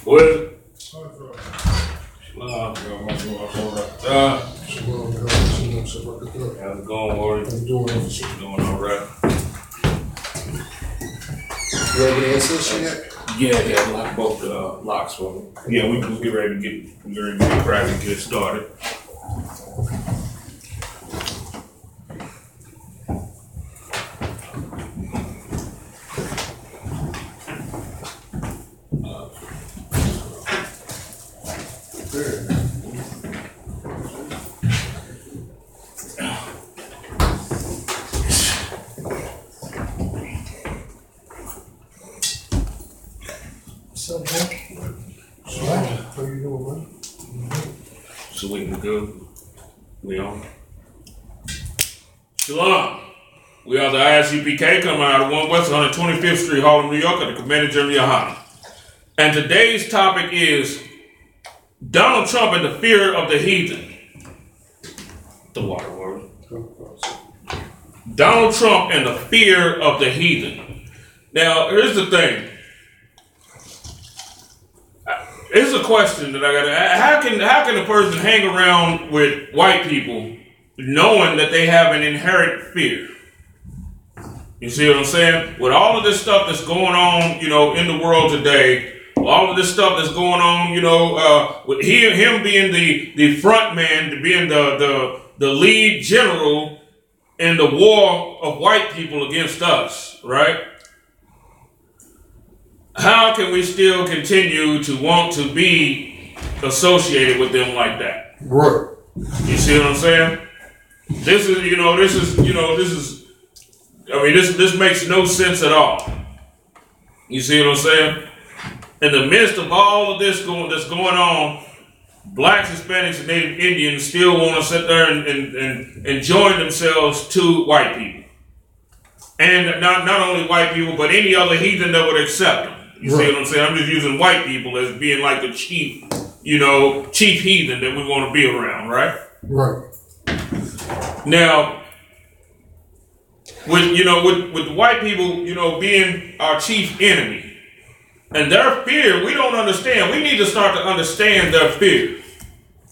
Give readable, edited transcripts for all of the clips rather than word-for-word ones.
Well, how's it going, Warren? I'm doing it. Doing all right. You have any answers yet? Yeah, lock both the locks for me. Yeah, we can get ready to get cracking, get started. How you doing, man? So we can go. We on. Shalom. We are the ISUPK coming out of 1 West 125th Street, Harlem, New York, at the Commander General Heathen. And today's topic is Donald Trump and the fear of the heathen. The water word. Donald Trump and the fear of the heathen. Now, here's the thing. Here's a question that I got to ask. How can a person hang around with white people knowing that they have an inherent fear? You see what I'm saying? With all of this stuff that's going on, in the world today, all of this stuff that's going on, with him being the front man, being the lead general in the war of white people against us, right? How can we still continue to want to be associated with them like that? Right. You see what I'm saying? This makes no sense at all. You see what I'm saying? In the midst of all of this that's going on, blacks, Hispanics, and Native Indians still want to sit there and join themselves to white people. And not only white people, but any other heathen that would accept them. You see what I'm saying? I'm just using white people as being like the chief heathen that we want to be around, right? Right. Now, with white people, being our chief enemy and their fear, we don't understand. We need to start to understand their fear.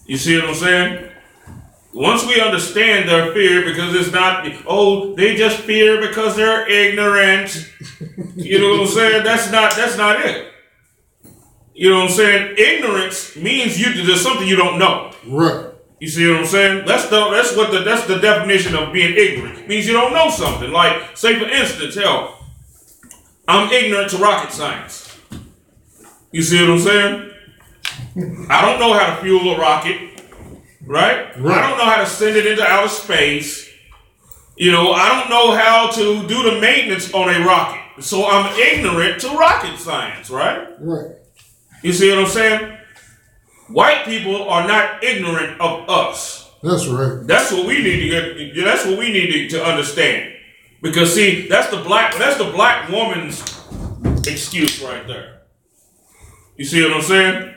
You see what I'm saying? Once we understand their fear, because it's not, they just fear because they're ignorant. You know what I'm saying? That's not it. You know what I'm saying? Ignorance means there's something you don't know. Right. You see what I'm saying? That's the definition of being ignorant. It means you don't know something. Like, say for instance, I'm ignorant to rocket science. You see what I'm saying? I don't know how to fuel a rocket. Right? I don't know how to send it into outer space. I don't know how to do the maintenance on a rocket. So I'm ignorant to rocket science, right? Right. You see what I'm saying? White people are not ignorant of us. That's right. That's what we need to get. That's what we need to understand. Because see, that's the black woman's excuse right there. You see what I'm saying?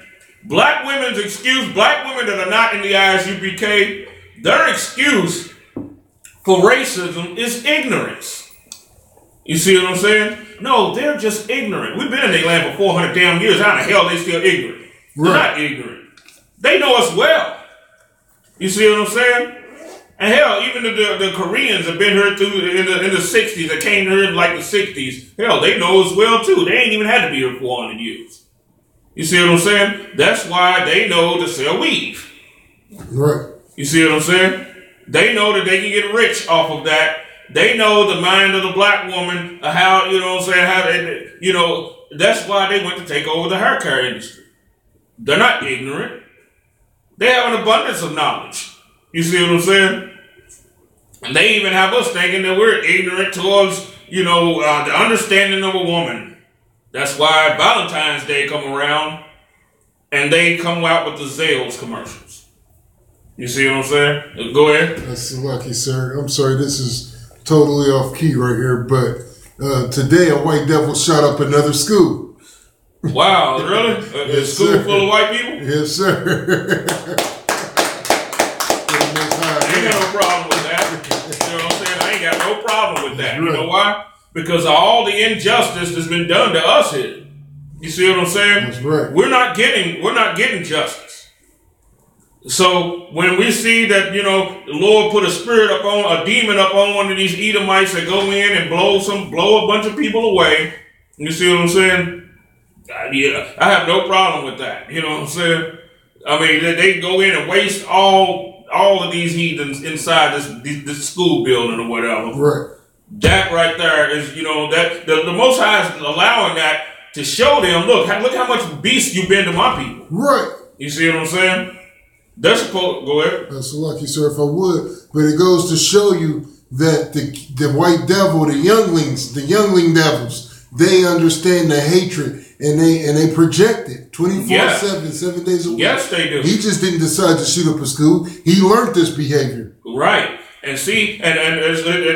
Black women's excuse, black women that are not in the ISUPK, their excuse for racism is ignorance. You see what I'm saying? No, they're just ignorant. We've been in their land for 400 damn years. How the hell are they still ignorant? They're not ignorant. They know us well. You see what I'm saying? And hell, even the Koreans have been here in the 60s. They came here in like the 60s. Hell, they know us well too. They ain't even had to be here for 400 years. You see what I'm saying? That's why they know to sell weave. Right. You see what I'm saying? They know that they can get rich off of that. They know the mind of the black woman, how, that's why they went to take over the hair care industry. They're not ignorant. They have an abundance of knowledge. You see what I'm saying? And they even have us thinking that we're ignorant towards, the understanding of a woman. That's why Valentine's Day come around and they come out with the Zales commercials. You see what I'm saying? Go ahead. That's lucky, sir. I'm sorry, this is totally off key right here, but today a white devil shot up another school. Wow, really? A school sir. Full of white people? Yes, sir. I ain't got no problem with that. You know what I'm saying? I ain't got no problem with that. You know why? Because of all the injustice that's been done to us here. You see what I'm saying? That's right. We're not getting justice. So when we see that, the Lord put a demon up on one of these Edomites that go in and blow a bunch of people away, you see what I'm saying? Yeah, I have no problem with that. You know what I'm saying? I mean, they go in and waste all of these heathens inside this school building or whatever. Right. That right there is, that the Most High is allowing that to show them, look how much beast you've been to my people. Right. You see what I'm saying? They're supposed, go ahead. That's lucky, sir, if I would. But it goes to show you that the white devil, the youngling devils, they understand the hatred and they project it 24/7, 7 days a week. Yes, they do. He just didn't decide to shoot up a school. He learned this behavior. Right. And see, and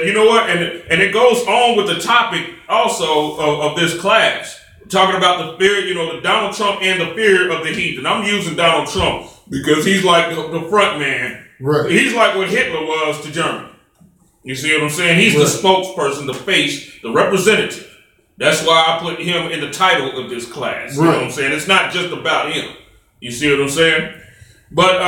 you know what? And it goes on with the topic also of this class. Talking about the fear, the Donald Trump and the fear of the heathen. I'm using Donald Trump because he's like the front man. Right. He's like what Hitler was to Germany. You see what I'm saying? He's the spokesperson, the face, the representative. That's why I put him in the title of this class. You know what I'm saying? It's not just about him. You see what I'm saying? But,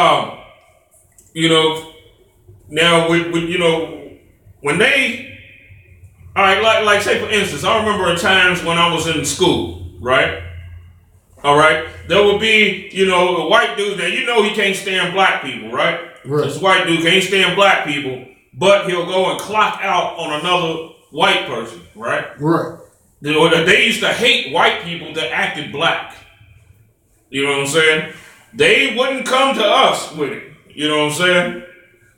now when they, all right, like say for instance, I remember at times when I was in school, right? All right, there would be, a white dude that he can't stand black people, right? This white dude can't stand black people, but he'll go and clock out on another white person, right? Right. They used to hate white people that acted black. You know what I'm saying? They wouldn't come to us with it. You know what I'm saying?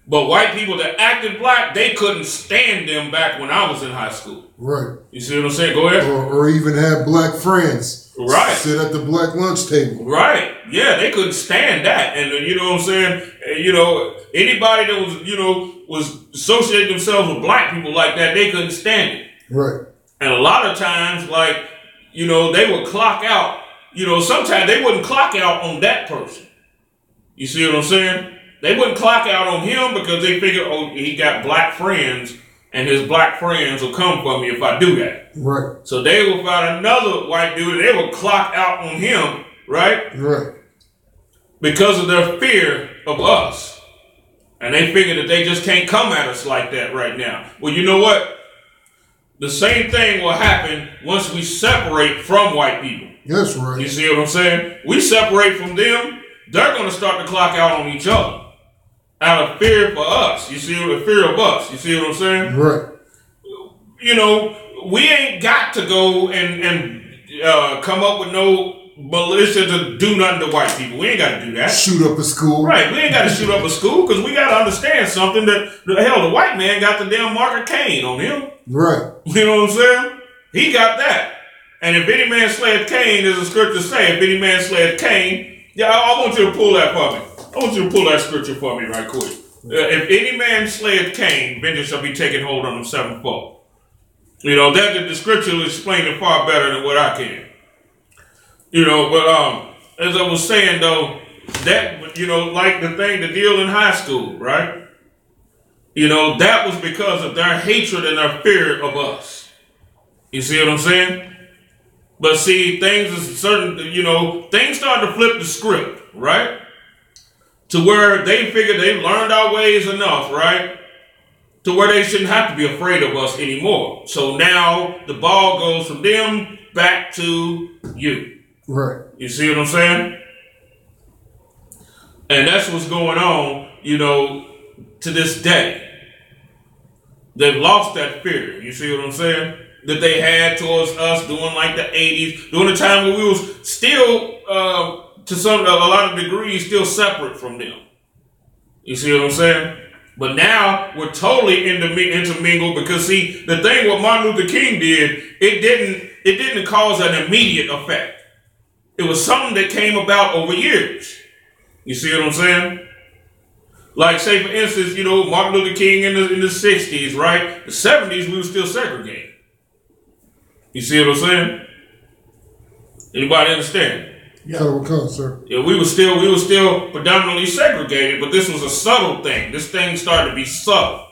But white people that acted black, they couldn't stand them back when I was in high school. Right. You see what I'm saying? Go ahead. Or even have black friends. Right. Sit at the black lunch table. Right. Yeah, they couldn't stand that. And you know what I'm saying? Anybody that was associating themselves with black people like that, they couldn't stand it. Right. And a lot of times, they would clock out. Sometimes they wouldn't clock out on that person. You see what I'm saying? They wouldn't clock out on him because they figure, he got black friends, and his black friends will come for me if I do that. Right. So they will find another white dude, and they will clock out on him, right? Right. Because of their fear of us. And they figure that they just can't come at us like that right now. Well, you know what? The same thing will happen once we separate from white people. That's right. You see what I'm saying? We separate from them, they're going to start to clock out on each other. Out of fear for us. You see, the fear of us. You see what I'm saying? Right. We ain't got to go and come up with no militia to do nothing to white people. We ain't got to do that. Shoot up a school. Right. We ain't got to shoot up a school because we got to understand something that, the white man got the damn mark of Cain on him. Right. You know what I'm saying? He got that. And if any man slayeth Cain, as the scriptures say, if any man slayeth Cain, I want you to pull that for me. I want you to pull that scripture for me right quick. If any man slayeth Cain, vengeance shall be taken hold on him sevenfold. That the scripture will explain it far better than what I can. But as I was saying though, that like the deal in high school, right? That was because of their hatred and their fear of us. You see what I'm saying? But see, things start to flip the script, right? To where they figure they've learned our ways enough, right? To where they shouldn't have to be afraid of us anymore. So now the ball goes from them back to you. Right. You see what I'm saying? And that's what's going on, to this day. They've lost that fear. You see what I'm saying? That they had towards us during like the 80s, during the time when we was still, to a lot of degrees, still separate from them. You see what I'm saying? But now we're totally intermingled because see, the thing what Martin Luther King did, it didn't cause an immediate effect. It was something that came about over years. You see what I'm saying? Like say for instance, Martin Luther King in the 60s, right? The 70s we were still segregated. You see what I'm saying? Anybody understand? Yeah. Come, sir. Yeah, we were still predominantly segregated, but this was a subtle thing. This thing started to be subtle,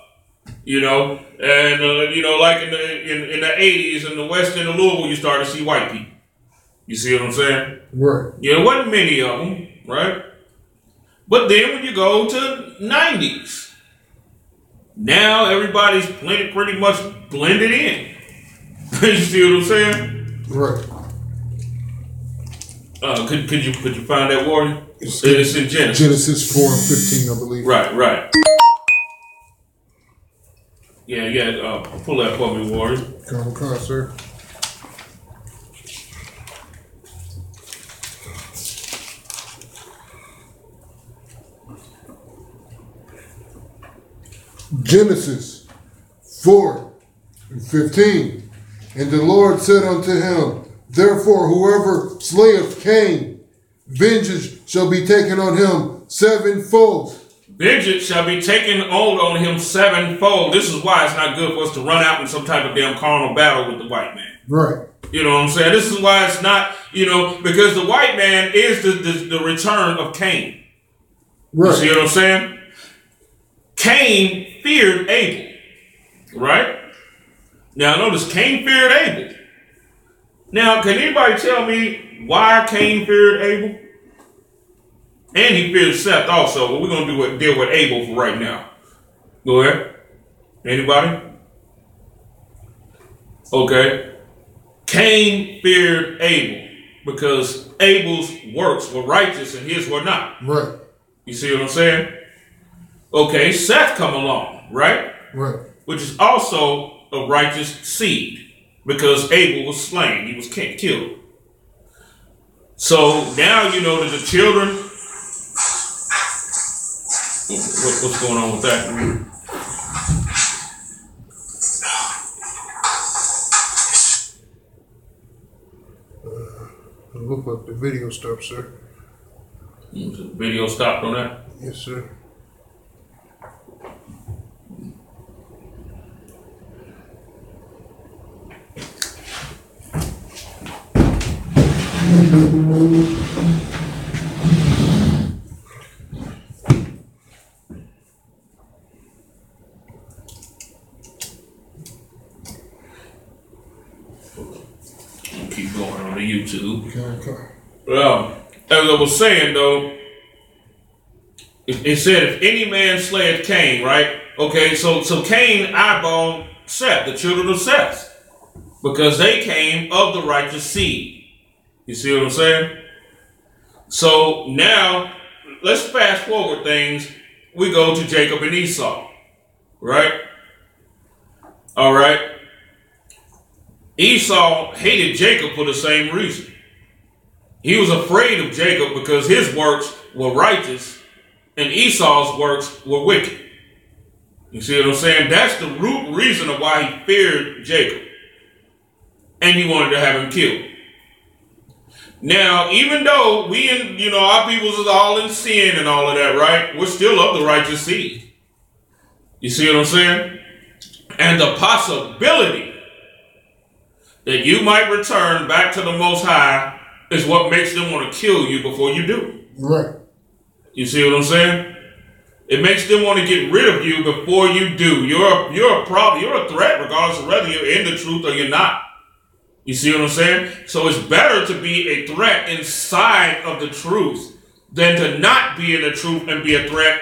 and like in the 80s in the West End of Louisville, you started to see white people. You see what I'm saying? Right. Yeah, there wasn't many of them, right? But then when you go to 90s, now everybody's pretty much blended in. You see what I'm saying? Right. Could you find that, Warrior? It's in Genesis. Genesis 4:15, I believe. Right. Yeah. Pull that for me, Warrior. Come on, sir. Genesis 4:15. And the Lord said unto him, therefore, whoever slayeth Cain, vengeance shall be taken on him sevenfold. Vengeance shall be taken on him sevenfold. This is why it's not good for us to run out in some type of damn carnal battle with the white man. Right. You know what I'm saying? This is why it's not, because the white man is the return of Cain. Right. You see what I'm saying? Cain feared Abel. Right? Now notice, Cain feared Abel. Now, can anybody tell me why Cain feared Abel? And he feared Seth also, but we're going to deal with Abel for right now. Go ahead. Anybody? Okay. Cain feared Abel because Abel's works were righteous and his were not. Right. You see what I'm saying? Okay, Seth come along, right? Right. Which is also a righteous seed because Abel was slain. He was killed. So now you know that the children... What's going on with that? It looked like the video stopped, sir. The video stopped on that? Yes, sir. Keep going on to YouTube. Okay. Well, as I was saying though, it said if any man slayeth Cain, right? Okay, so Cain eyeballed Seth, the children of Seth, because they came of the righteous seed. You see what I'm saying? So now, let's fast forward things. We go to Jacob and Esau, right? All right. Esau hated Jacob for the same reason. He was afraid of Jacob because his works were righteous and Esau's works were wicked. You see what I'm saying? That's the root reason of why he feared Jacob. And he wanted to have him killed. Now, even though our peoples is all in sin and all of that, right? We're still of the righteous seed. You see what I'm saying? And the possibility that you might return back to the Most High is what makes them want to kill you before you do. Right. You see what I'm saying? It makes them want to get rid of you before you do. You're a problem. You're a threat regardless of whether you're in the truth or you're not. You see what I'm saying? So it's better to be a threat inside of the truth than to not be in the truth and be a threat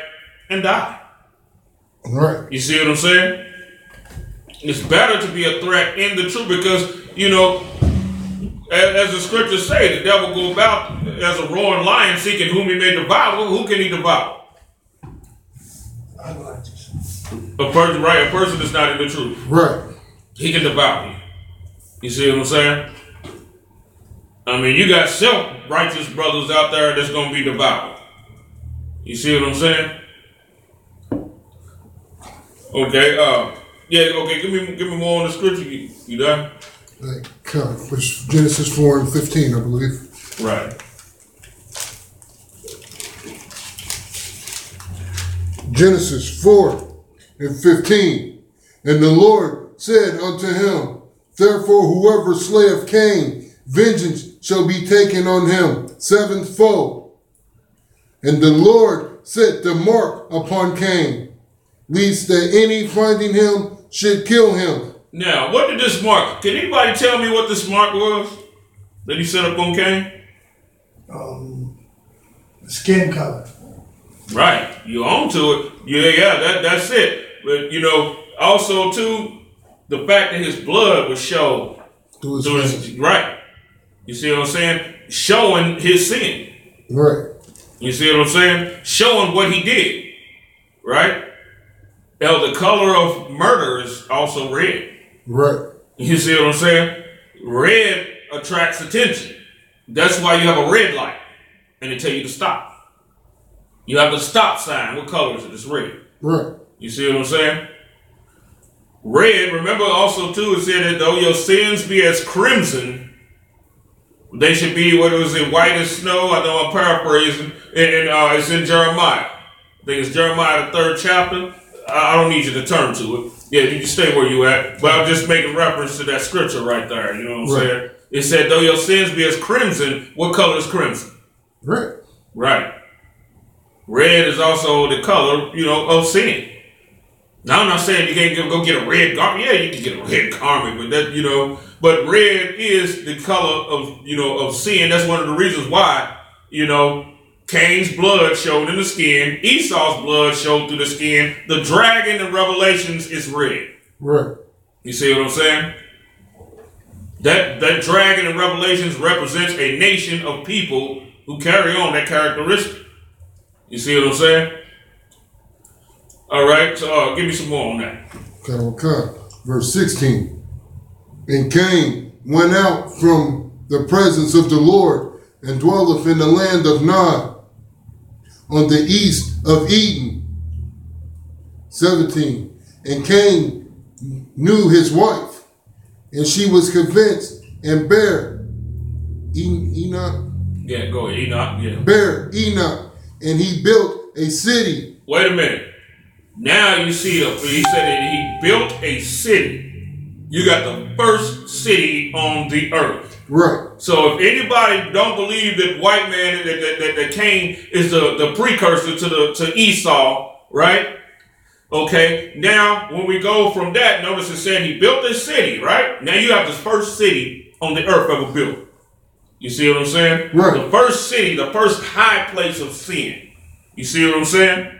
and die. Right. You see what I'm saying? It's better to be a threat in the truth because, as the scriptures say, the devil go about as a roaring lion seeking whom he may devour. Who can he devour? A person, right? A person that's not in the truth. Right. He can devour you. You see what I'm saying? I mean, you got self-righteous brothers out there that's going to be devoured. You see what I'm saying? Okay, okay, give me more on the scripture. You done? Which Genesis 4:15, I believe. Right. Genesis 4:15. And the Lord said unto him, therefore whoever slayeth Cain, vengeance shall be taken on him sevenfold. And the Lord set the mark upon Cain, lest that any finding him should kill him. Now, what did this mark? Can anybody tell me what this mark was? that he set up on Cain? Skin color. Right. You own to it. Yeah, that's it. But, you know, also, too, the fact that his blood was shown. Right. You see what I'm saying? Showing his sin. Right. You see what I'm saying? Showing what he did. Right? Now, the color of murder is also red. Right. You see what I'm saying? Red attracts attention. That's why you have a red light. And they tell you to stop. You have the stop sign. What color is it? It's red. Right. You see what I'm saying? Red, remember also too, it said that though your sins be as crimson, they should be, what was it, white as snow. I know I'm paraphrasing. And it's in Jeremiah. I think it's Jeremiah, the 3rd chapter. I don't need you to turn to it. Yeah, you can stay where you at. But I'm just making reference to that scripture right there. You know what I'm saying? It said, though your sins be as crimson, what color is crimson? Red. Right. Red is also the color, you know, of sin. Now, I'm not saying you can't go get a red garment. Yeah, you can get a red garment, but that, you know, but red is the color of, you know, of sin. That's one of the reasons why, you know, Cain's blood showed in the skin. Esau's blood showed through the skin. The dragon in Revelations is red. Right. You see what I'm saying? That dragon in Revelations represents a nation of people who carry on that characteristic. You see what I'm saying? All right, so give me some more on that. Okay. Verse 16. And Cain went out from the presence of the Lord and dwelleth in the land of Nod on the east of Eden. 17. And Cain knew his wife, and she was convinced and bare Enoch. Yeah, go ahead, Enoch. Yeah. Bare Enoch, and he built a city. Wait a minute. Now you see, he said that he built a city. You got the first city on the earth. Right. So if anybody don't believe that white man, that Cain is the precursor to Esau, right? Okay. Now when we go from that, notice it said he built this city, right? Now you have the first city on the earth ever built. You see what I'm saying? Right. The first city, the first high place of sin. You see what I'm saying?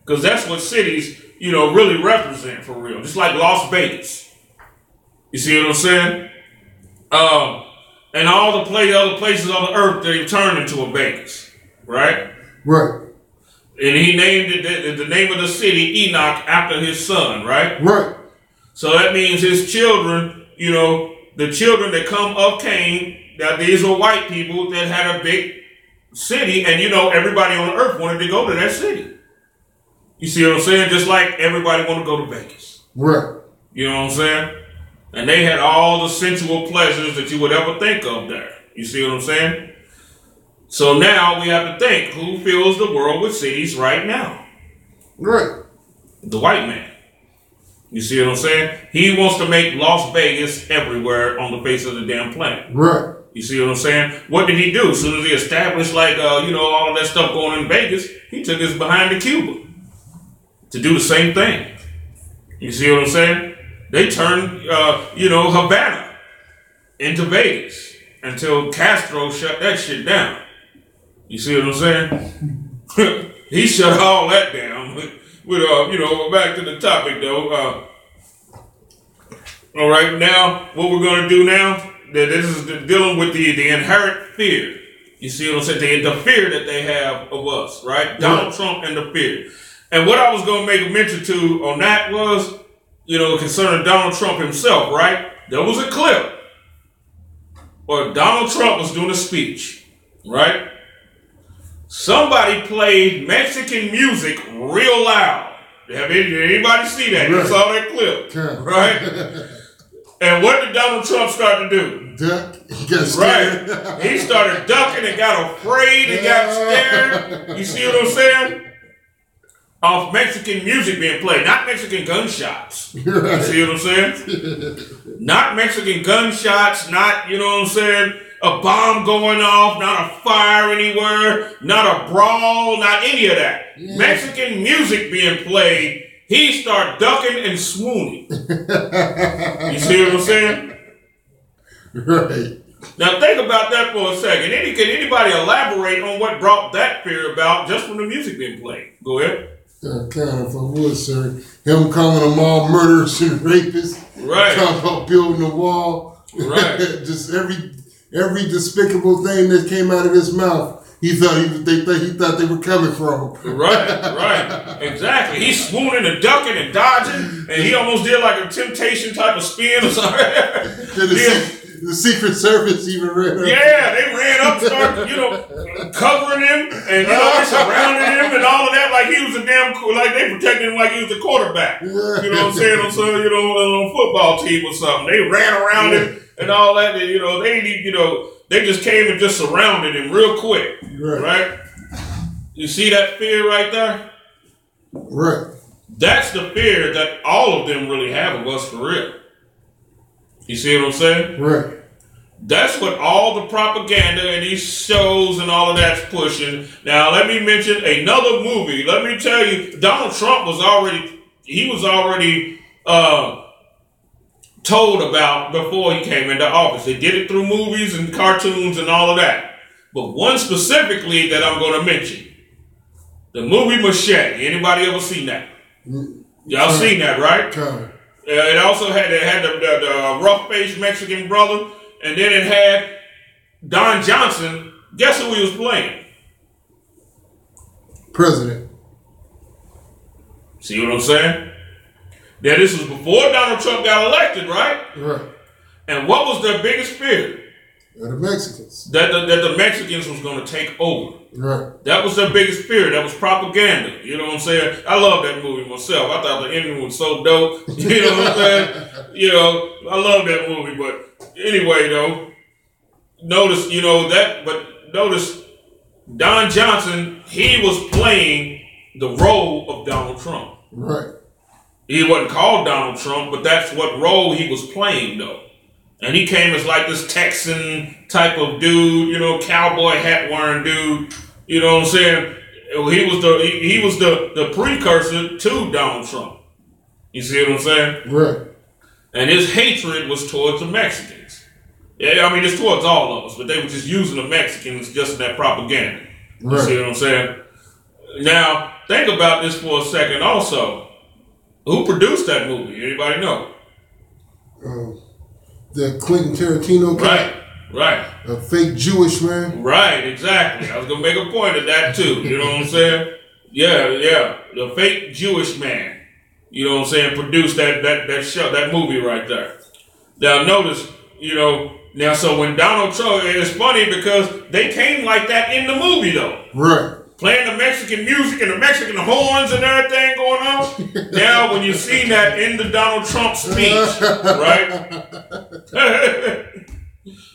Because that's what cities, you know, really represent for real. Just like Las Vegas. You see what I'm saying? And all the other places on the earth, they've turned into a Vegas. Right? Right. And he named it the name of the city Enoch after his son, right? Right. So that means his children, you know, the children that come of Cain, now these were white people that had a big city, and you know, everybody on earth wanted to go to that city. You see what I'm saying? Just like everybody want to go to Vegas. Right. You know what I'm saying? And they had all the sensual pleasures that you would ever think of there. You see what I'm saying? So now we have to think, who fills the world with cities right now? Right. The white man. You see what I'm saying? He wants to make Las Vegas everywhere on the face of the damn planet. Right. You see what I'm saying? What did he do? As soon as he established, like, you know, all of that stuff going in Vegas, he took his behind to Cuba to do the same thing. You see what I'm saying? They turned, you know, Havana into Vegas until Castro shut that shit down. You see what I'm saying? He shut all that down. With you know, back to the topic though. All right, now what we're going to do now, that this is dealing with the inherent fear. You see what I'm saying? The fear that they have of us, right? Donald Trump and the fear. And what I was going to make a mention to on that was, you know, concerning Donald Trump himself, right? There was a clip where Donald Trump was doing a speech, right? Somebody played Mexican music real loud. Did anybody see that? You saw that clip, right? And what did Donald Trump start to do? Duck. Right. He started ducking and got afraid and got scared. You see what I'm saying? Off Mexican music being played, not Mexican gunshots. Right. You see what I'm saying? Not Mexican gunshots, not, you know what I'm saying, a bomb going off, not a fire anywhere, not a brawl, not any of that. Yeah. Mexican music being played, he started ducking and swooning. You see what I'm saying? Right. Now think about that for a second. Can anybody elaborate on what brought that fear about just from the music being played? Go ahead. Kind of, if I would, sir. Him calling them all murderers and rapists. Right. Talking about building a wall. Right. Just every despicable thing that came out of his mouth. He thought they were coming from. Right, exactly. He's swooning and ducking and dodging, and he almost did like a temptation type of spin or something. The Secret Service even ran up. Yeah, they ran up, started, covering him, and they surrounded him and all of that like he was a like they protected him like he was the quarterback. You know what I'm saying? On some, on a football team or something. They ran around him and all that. And, they just came and just surrounded him real quick. Right? You see that fear right there? Right. That's the fear that all of them really have of us for real. You see what I'm saying? Right. That's what all the propaganda and these shows and all of that's pushing. Now, let me mention another movie. Let me tell you, Donald Trump was already told about before he came into office. They did it through movies and cartoons and all of that. But one specifically that I'm going to mention, the movie Machete. Anybody ever seen that? Y'all seen that, right? It also had the rough-faced Mexican brother, and then it had Don Johnson. Guess who he was playing? President. See what I'm saying? Now, this was before Donald Trump got elected, right? Right. And what was their biggest fear? The Mexicans. That the Mexicans was going to take over. Right. That was their biggest fear. That was propaganda. You know what I'm saying? I love that movie myself. I thought the ending was so dope. You know what I'm saying? I love that movie. But anyway, though, notice Don Johnson, he was playing the role of Donald Trump. Right. He wasn't called Donald Trump, but that's what role he was playing, though. And he came as like this Texan type of dude, cowboy hat wearing dude. You know what I'm saying? He was the precursor to Donald Trump. You see what I'm saying? Right. And his hatred was towards the Mexicans. Yeah, I mean it's towards all of us, but they were just using the Mexicans just in that propaganda. You see what I'm saying? Now, think about this for a second also. Who produced that movie? Anybody know? The Quentin Tarantino guy. Right. A fake Jewish man. Right, exactly. I was going to make a point of that too. You know what I'm saying? Yeah. The fake Jewish man. You know what I'm saying? Produced that show, that movie right there. Now notice, so when Donald Trump, it's funny because they came like that in the movie though. Right. Playing the Mexican music and the Mexican horns and everything going on. Now, when you seen that in the Donald Trump speech, right?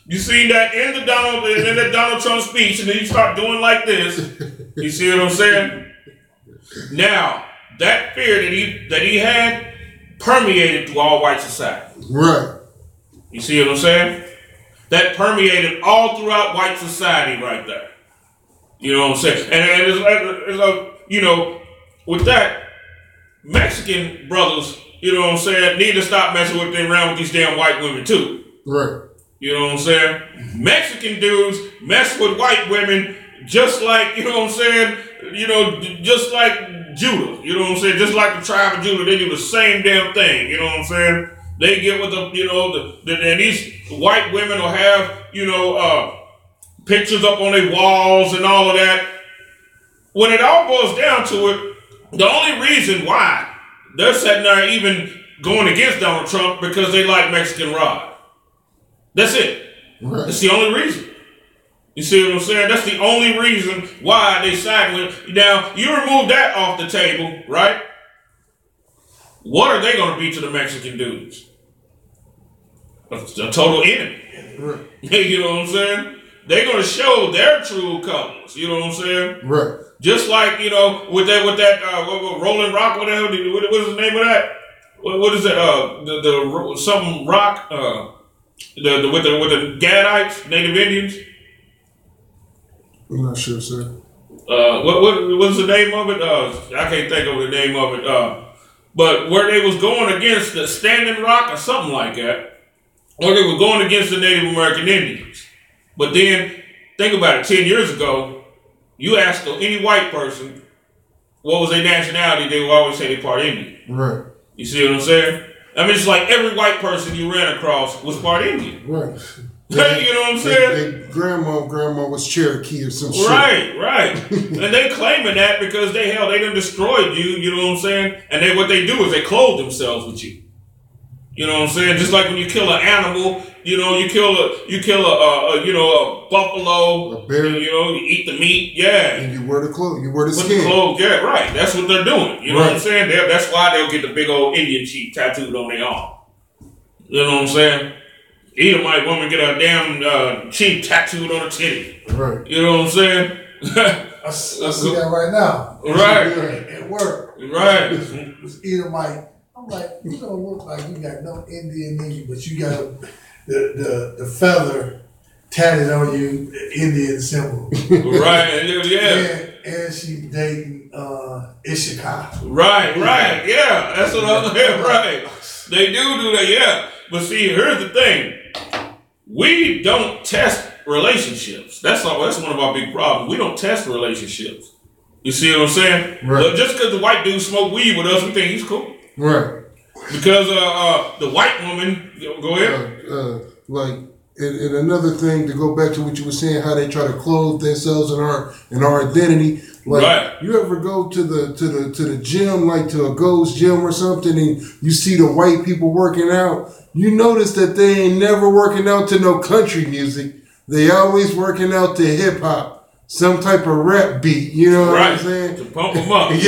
You seen that in the Donald Trump speech, and then you start doing like this. You see what I'm saying? Now, that fear that he had permeated through all white society. Right. You see what I'm saying? That permeated all throughout white society right there. You know what I'm saying? And with that, Mexican brothers, you know what I'm saying, need to stop messing around with these damn white women too. Right. You know what I'm saying? Mexican dudes mess with white women just like, you know what I'm saying, just like Judah. You know what I'm saying? Just like the tribe of Judah, they do the same damn thing. You know what I'm saying? They get with and these white women will have, pictures up on their walls and all of that. When it all boils down to it, the only reason why they're sitting there even going against Donald Trump because they like Mexican rod. That's it. Right. That's the only reason. You see what I'm saying? That's the only reason why they side with. Now, you remove that off the table, right? What are they going to be to the Mexican dudes? A total enemy. Right. You know what I'm saying? They're going to show their true colors. You know what I'm saying? Right. Just like, with that Rolling Rock, whatever. What is the name of that? What is it? The some rock. With the Gadites, Native Indians. I'm not sure, sir. What's the name of it? I can't think of the name of it. But where they was going against the Standing Rock or something like that. or they were going against the Native American Indians. But then, think about it, 10 years ago, you ask any white person what was their nationality, they would always say they part Indian. Right. You see what I'm saying? I mean, it's like every white person you ran across was part Indian. Right. You know what I'm saying? They grandma was Cherokee or some shit. Right. And they claiming that because they done destroyed you, you know what I'm saying? And what they do is they clothe themselves with you. You know what I'm saying? Just like when you kill an animal, you know, you kill a buffalo, a bear, you eat the meat, yeah. And you wear the clothes, you wear the With skin. the clothes, yeah, right. That's what they're doing. You know what I'm saying? That's why they'll get the big old Indian chief tattooed on their arm. You know what I'm saying? Edomite woman get a damn chief tattooed on her titty. Right. You know what I'm saying? I see that right now. Right. At work. Right. It's Edomite. I'm like, you don't look like you got no Indian in you, but you got the feather tatted on you, Indian symbol. Right, yeah. And she dating Ishika. Right, yeah. That's what I'm saying, right. They do that, yeah. But see, here's the thing. We don't test relationships. That's one of our big problems. We don't test relationships. You see what I'm saying? Right. But just because the white dude smoke weed with us, we think he's cool. Right. Because the white woman, go ahead. And another thing, to go back to what you were saying, how they try to clothe themselves in our identity. Like, right. You ever go to the gym, like to a Gold's Gym or something, and you see the white people working out? You notice that they ain't never working out to no country music. They always working out to hip hop. Some type of rap beat, you know what I'm saying? To pump them up. Yeah,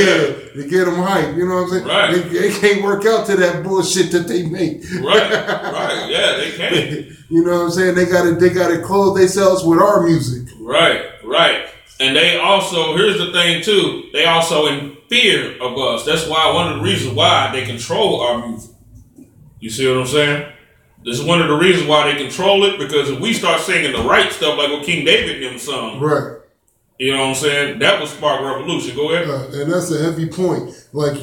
to get them hype, you know what I'm saying? Right. They can't work out to that bullshit that they make. Right, yeah, they can't. You know what I'm saying? They gotta clothe themselves with our music. Right. And they also, here's the thing too, they also in fear of us. That's why one of the reasons why they control our music. You see what I'm saying? This is one of the reasons why they control it, because if we start singing the right stuff, like what King David and them sung. Right. You know what I'm saying? That would spark revolution. Go ahead. And that's a heavy point. Like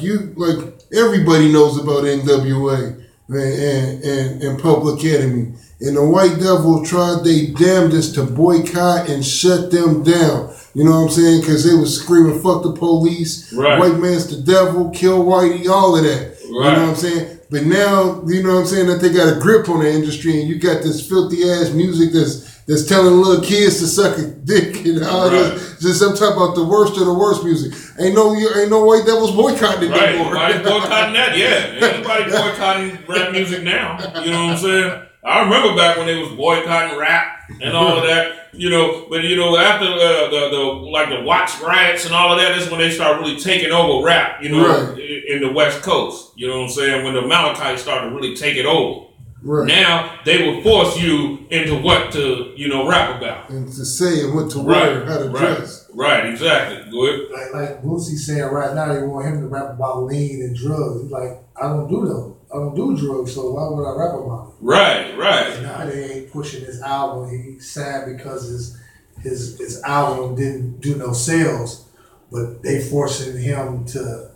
everybody knows about NWA and Public Enemy. And the White Devil tried their damnedest to boycott and shut them down. You know what I'm saying? Because they was screaming, fuck the police, white man's the devil, kill Whitey, all of that. Right. You know what I'm saying? But now, you know what I'm saying, that they got a grip on the industry, and you got this filthy ass music that's telling little kids to suck a dick and all this. Just I'm talking about the worst of the worst music. Ain't no White Devils boycotting it anymore. Nobody's boycotting that, yeah. Anybody boycotting rap music now. You know what I'm saying? I remember back when they was boycotting rap and all of that. But after the Watts riots and all of that, that's when they start really taking over rap, in the West Coast. You know what I'm saying? When the Malachites started to really take it over. Right. Now they will force you into what to, rap about. And to say and what to wear, how to dress. Right, exactly. Go ahead. Like Boosie's saying right now, they want him to rap about lean and drugs. He's like, I don't do those. I don't do drugs, so why would I rap about it? Right. And now they ain't pushing his album. He's sad because his album didn't do no sales, but they forcing him to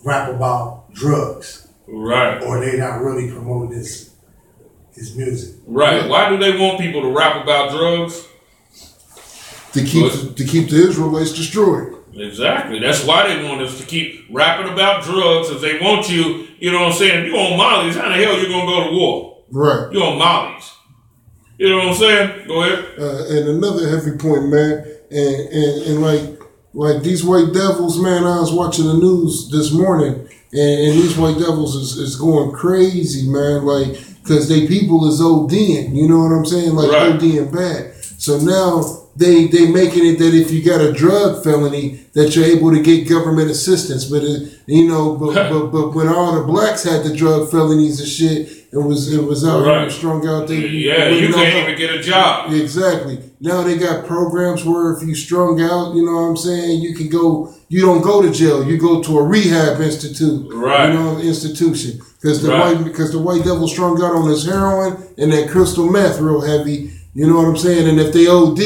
rap about drugs. Right. Or they not really promoting his music. Right. Yeah. Why do they want people to rap about drugs? To keep the Israelites destroyed. Exactly. That's why they want us to keep rapping about drugs, because they want you, you know what I'm saying? If you on Molly's, how the hell you going to go to war? Right. You on Molly's. You know what I'm saying? Go ahead. And another heavy point, man, and like these White Devils, man, I was watching the news this morning, and these White Devils is going crazy, man, like, because they people is ODing, you know what I'm saying? Like, ODing bad. So now they making it that if you got a drug felony, that you're able to get government assistance. But but when all the blacks had the drug felonies and shit, it was out here strung out there. Yeah, you can't even get a job. Exactly. Now they got programs where if you strung out, you know what I'm saying, you can go. You don't go to jail. You go to a rehab institute. Right. Institution. Because the white devil strung out on his heroin and that crystal meth real heavy. You know what I'm saying? And if they OD,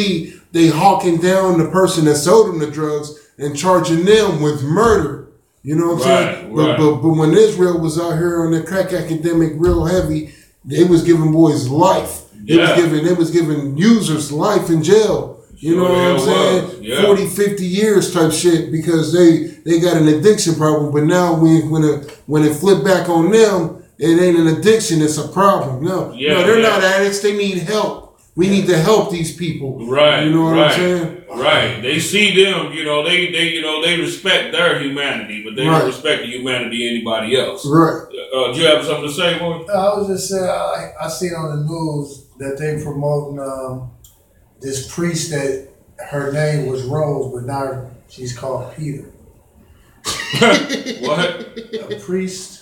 they hawking down the person that sold them the drugs and charging them with murder. You know what I'm saying? But when Israel was out here on the crack academic real heavy, they was giving boys life. Yeah. They was giving users life in jail. You know what I'm saying? Yeah. 40, 50 years type shit because they got an addiction problem. But now when it flipped back on them, it ain't an addiction, it's a problem. No, they're not addicts, they need help. We need to help these people. Right. You know what I'm saying? Right. They see them, they respect their humanity, but they don't respect the humanity of anybody else. Right. Do you have something to say, boy? I was just saying, I seen on the news that they promoting this priest that her name was Rose, but now she's called Peter. What? A priest.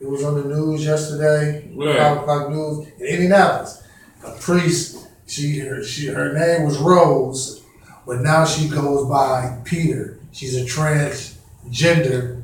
It was on the news yesterday. Right. 5 o'clock news in Indianapolis. A priest. Her name was Rose, but now she goes by Peter. She's a transgender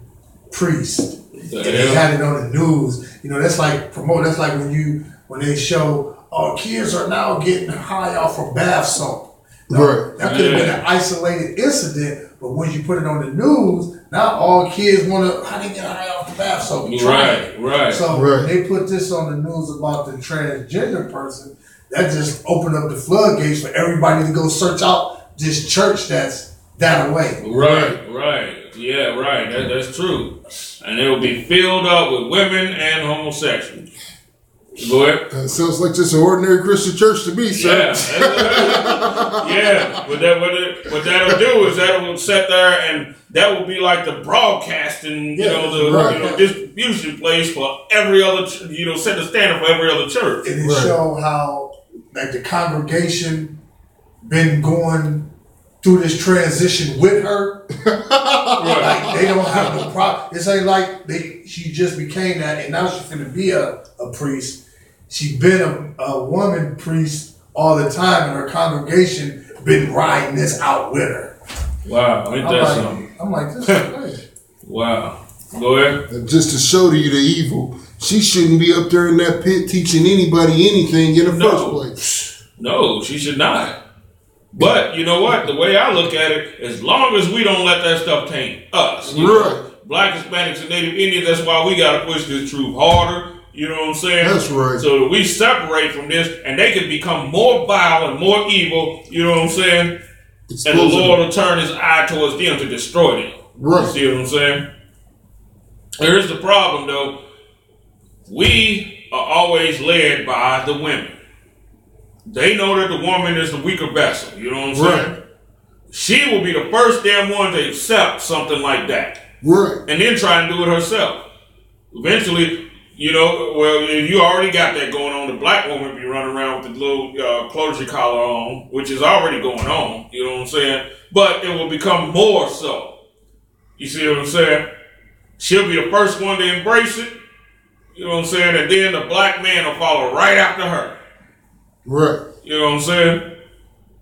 priest. And they had it on the news. That's like promote. That's like when they show, kids are now getting high off of bath salt. Right. That could have been an isolated incident, but when you put it on the news, now all kids want to, how they get high off the bath salt? Right. So when they put this on the news about the transgender person, that just opened up the floodgates for everybody to go search out this church that's that away. Right. Yeah, right. That's true. And it will be filled up with women and homosexuals. Go ahead. Sounds like just an ordinary Christian church to me, sir. Yeah. But what that'll do is that will sit there and that will be like the broadcasting, the distribution place for every other, set the standard for every other church. And it show how like the congregation been going through this transition with her. Like they don't have no problem. It's ain't like she just became that and now she's gonna be a priest. She's been a woman priest all the time and her congregation been riding this out with her. Wow, ain't that something? I'm like, this is crazy. Wow. Go ahead. Just to show to you the evil, she shouldn't be up there in that pit teaching anybody anything in the first place. No, she should not. But you know what? The way I look at it, as long as we don't let that stuff taint us, Black, Hispanics, and Native Indians, that's why we got to push this truth harder. You know what I'm saying? That's right. So that we separate from this, and they can become more vile and more evil. You know what I'm saying? And the Lord will turn His eye towards them to destroy them. Right. You see what I'm saying? Here's the problem, though. We are always led by the women. They know that the woman is the weaker vessel. You know what I'm saying? She will be the first damn one to accept something like that. Right. And then try and do it herself. Eventually, if you already got that going on, the black woman be running around with the little clergy collar on, which is already going on. You know what I'm saying? But it will become more so. You see what I'm saying? She'll be the first one to embrace it. You know what I'm saying? And then the black man will follow right after her. Right. You know what I'm saying?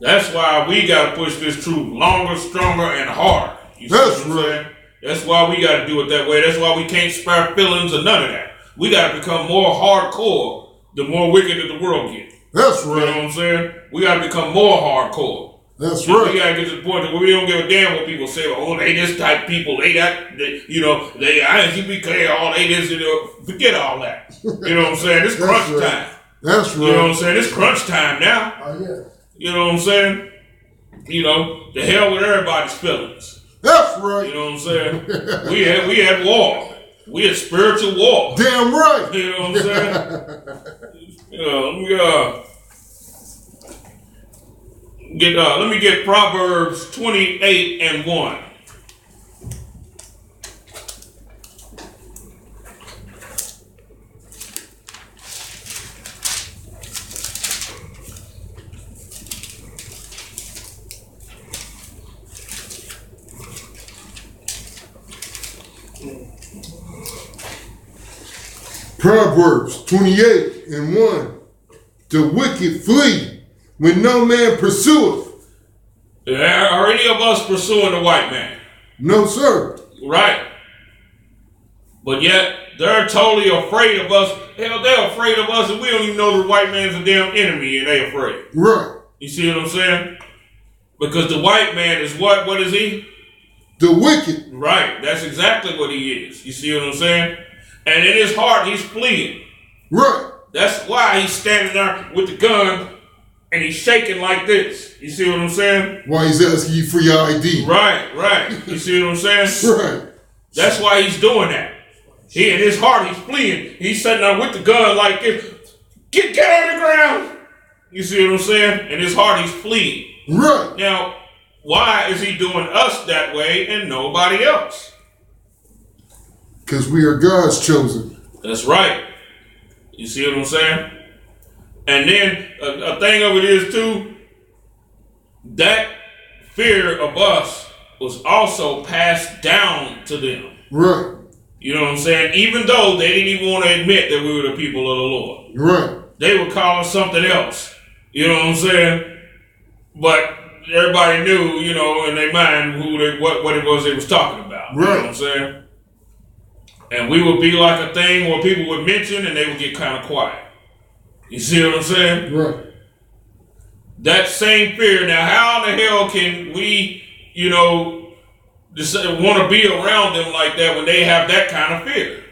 That's why we got to push this truth longer, stronger, and harder. You see what I'm saying? That's why we got to do it that way. That's why we can't spare feelings or none of that. We got to become more hardcore the more wicked that the world gets. That's right. You know what I'm saying? We got to become more hardcore. That's right. We got to get to the point where we don't give a damn what people say. Oh, they this type people. They that. They this. Forget all that. You know what I'm saying? It's crunch time. That's right. You know what I'm saying? It's crunch time now. Oh, yeah. You know what I'm saying? The hell with everybody's feelings. That's right. You know what I'm saying? we had war. We had spiritual war. Damn right. You know what I'm saying? Let me get Proverbs 28:1. Proverbs 28:1. The wicked flee when no man pursueth. Are any of us pursuing the white man? No, sir. Right. But yet, they're totally afraid of us. Hell, they're afraid of us and we don't even know the white man's a damn enemy and they afraid. Right. You see what I'm saying? Because the white man is what? What is he? The wicked. Right. That's exactly what he is. You see what I'm saying? And in his heart, he's fleeing. Right. That's why he's standing there with the gun and he's shaking like this. You see what I'm saying? Why he's asking you for your ID. Right. You see what I'm saying? Right. That's why he's doing that. He in his heart, he's fleeing. He's sitting there with the gun like this. Get on the ground. You see what I'm saying? In his heart, he's fleeing. Right. Now, why is he doing us that way and nobody else? Because we are God's chosen. That's right. You see what I'm saying? And then a thing of it is too, that fear of us was also passed down to them. Right. You know what I'm saying? Even though they didn't even want to admit that we were the people of the Lord. Right. They would call us something else. You know what I'm saying? But everybody knew, you know, in their mind what it was they was talking about. Right. You know what I'm saying? And we would be like a thing where people would mention and they would get kind of quiet. You see what I'm saying? Right. That same fear. Now, how in the hell can we, you know, want to be around them like that when they have that kind of fear?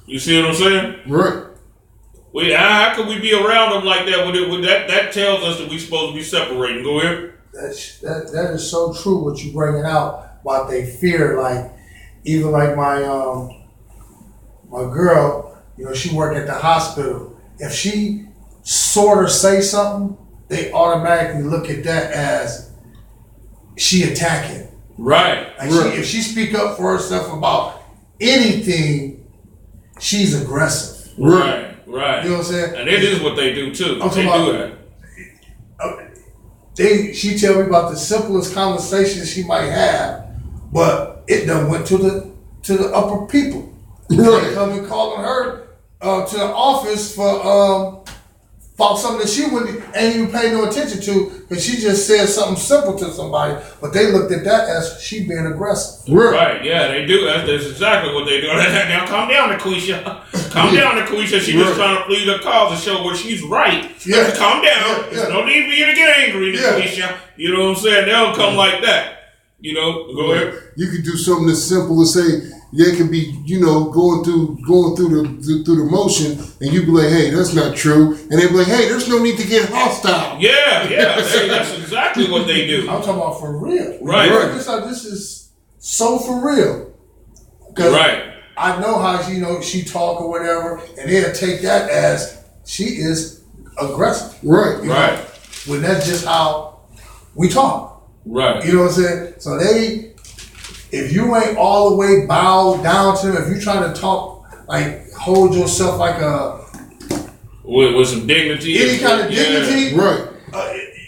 You see what I'm saying? Right. How could we be around them like that? That tells us that we're supposed to be separating. Go ahead. That is so true. What you bringing out about they fear, like even like my girl, you know, she worked at the hospital. If she sort of say something, they automatically look at that as she attacking. Right. Like if she speak up for herself about anything, she's aggressive. Right. You know what I'm saying? And it is what they do too. They do that. She tell me about the simplest conversations she might have, but it done went to the upper people. Right. They come and calling her to the office for something that she ain't even pay no attention to, because she just said something simple to somebody, but they looked at that as she being aggressive. Right, yeah, they do. That's exactly what they do. Now, calm down, Laquisha. Calm down, Laquisha. She's just trying to plead her cause and show where she's right. Yeah. Calm down. There's no need for you to get angry, Laquisha. You know what I'm saying? They'll come like that. You know, go ahead. You could do something as simple as say, they could be, you know, going through the motion, and you be like, hey, that's not true, and they be like, hey, there's no need to get hostile. Yeah, that's exactly what they do. I'm talking about for real. Right. This is so for real. Right. I know how she talk or whatever, and they'll take that as she is aggressive. Right. Right. When that's just how we talk. Right. You know what I'm saying? So if you ain't all the way bowed down to them, if you trying to talk, like hold yourself like with some dignity, any kind of dignity, right?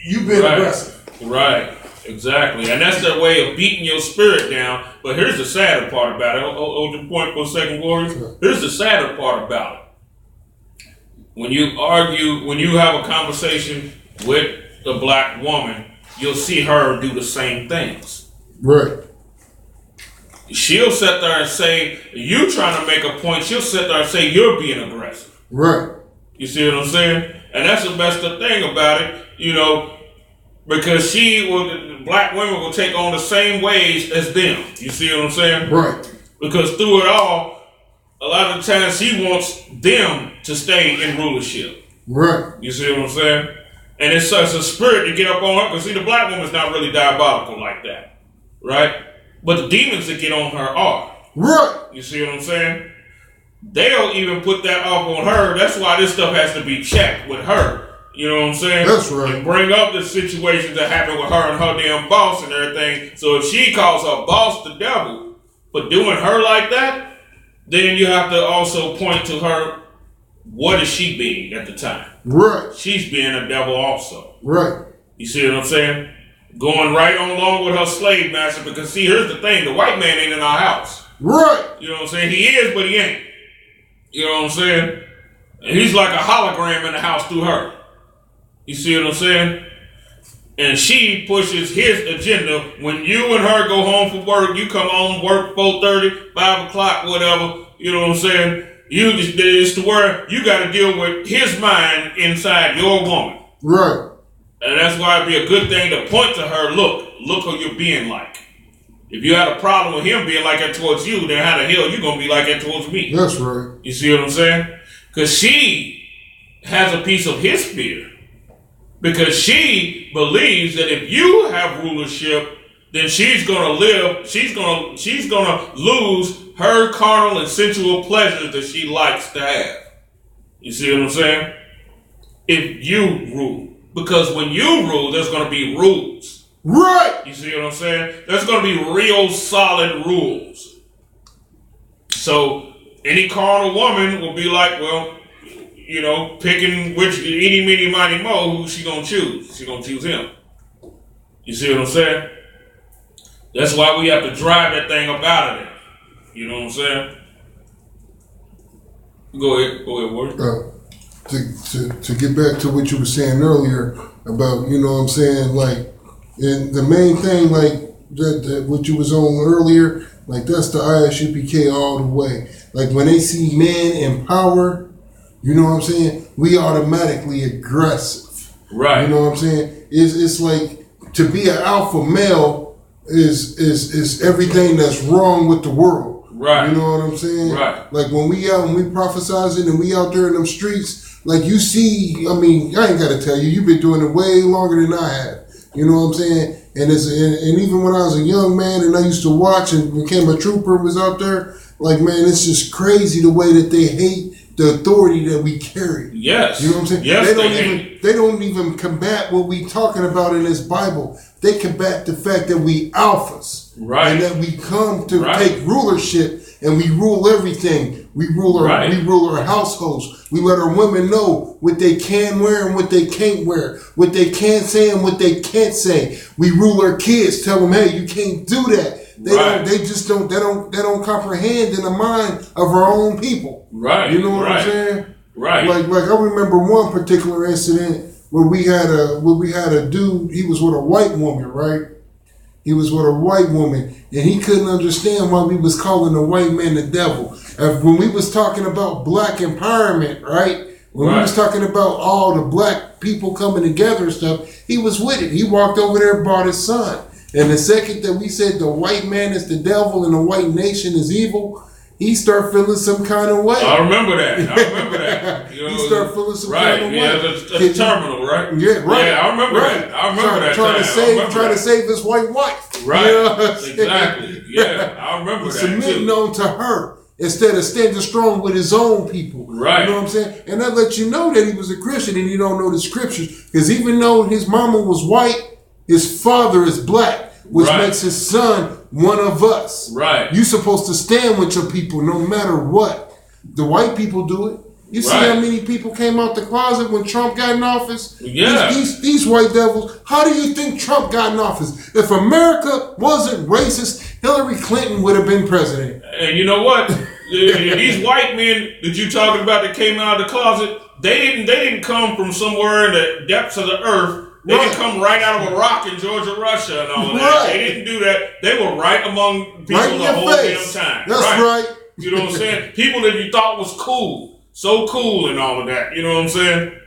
You've been aggressive. Right. Exactly. And that's their way of beating your spirit down. But here's the sadder part about it. Hold your point for a second, Warriors. Here's the sadder part about it. When you argue, when you have a conversation with a black woman, you'll see her do the same things. Right. She'll sit there and say, you trying to make a point, she'll sit there and say, you're being aggressive. Right. You see what I'm saying? And that's the best thing about it, you know, because black women will take on the same ways as them. You see what I'm saying? Right. Because through it all, a lot of the times she wants them to stay in rulership. Right. You see what I'm saying? And it's such a spirit to get up on her. Because see, the black woman's not really diabolical like that. Right? But the demons that get on her are. Right. You see what I'm saying? They'll even put that off on her. That's why this stuff has to be checked with her. You know what I'm saying? That's right. And bring up the situations that happen with her and her damn boss and everything. So if she calls her boss the devil for doing her like that, then you have to also point to her, what is she being at the time? Right. She's being a devil also. Right. You see what I'm saying? Going right on along with her slave master, because see, here's the thing, the white man ain't in our house. Right. You know what I'm saying? He is, but he ain't. You know what I'm saying? And he's like a hologram in the house through her. You see what I'm saying? And she pushes his agenda. When you and her go home from work, you come home, work 4:30, 5 o'clock, whatever. You know what I'm saying? It's to where you got to deal with his mind inside your woman. Right. And that's why it'd be a good thing to point to her, look who you're being like. If you had a problem with him being like that towards you, then how the hell you going to be like that towards me? That's right. You see what I'm saying? Because she has a piece of his fear. Because she believes that if you have rulership, then she's gonna live, she's gonna lose her carnal and sensual pleasures that she likes to have. You see what I'm saying? If you rule. Because when you rule, there's gonna be rules. Right. You see what I'm saying? There's gonna be real solid rules. So any carnal woman will be like, well, you know, picking which eeny, meeny, miny, mo, who she gonna choose? She gonna choose him. You see what I'm saying? That's why we have to drive that thing up out of there. You know what I'm saying? Go ahead, Ward. To get back to what you were saying earlier about, you know what I'm saying, like, and the main thing, like, that what you was on earlier, like, that's the ISUPK all the way. Like, when they see men in power, you know what I'm saying, we automatically aggressive. Right. You know what I'm saying? It's like, to be an alpha male is everything that's wrong with the world. Right. You know what I'm saying? Right. Like, when we out and we prophesizing and we out there in them streets, like, you see, I mean, I ain't got to tell you, you've been doing it way longer than I have. You know what I'm saying? And even when I was a young man and I used to watch and became a trooper and was out there, like, man, it's just crazy the way that they hate the authority that we carry. Yes. You know what I'm saying? Yes, they don't even combat what we talking about in this Bible. They combat the fact that we alphas. Right. And that we come to take rulership and we rule everything. We rule our households. We let our women know what they can wear and what they can't wear, what they can say and what they can't say. We rule our kids, tell them, hey, you can't do that. They don't comprehend in the mind of our own people. Right. You know what I'm saying? Right. Like I remember one particular incident where we had a dude, he was with a white woman, right? He was with a white woman, and he couldn't understand why we was calling the white man the devil. When we was talking about black empowerment, right? When we was talking about all the black people coming together and stuff, he was with it. He walked over there and brought his son. And the second that we said the white man is the devil and the white nation is evil, he started feeling some kind of way. I remember that. You know, he started feeling some kind of way. Yeah, the terminal, right? Yeah, right. Yeah, I remember that. I remember that. Trying to save his white wife. Right. You know Exactly. Yeah, I remember that. Submitting on to her instead of standing strong with his own people. Right. You know what I'm saying? And that lets you know that he was a Christian and you don't know the scriptures. Because even though his mama was white, his father is black, which makes his son one of us. Right. You're supposed to stand with your people no matter what. The white people do it. You see how many people came out the closet when Trump got in office? Yeah. These white devils, how do you think Trump got in office? If America wasn't racist, Hillary Clinton would have been president. And you know what? These white men that you talking about that came out of the closet, they didn't come from somewhere in the depths of the earth. They didn't come right out of a rock in Georgia, Russia, and all of that. They didn't do that. They were right among people the whole damn time. That's right. You know what I'm saying? People that you thought was cool. So cool and all of that. You know what I'm saying?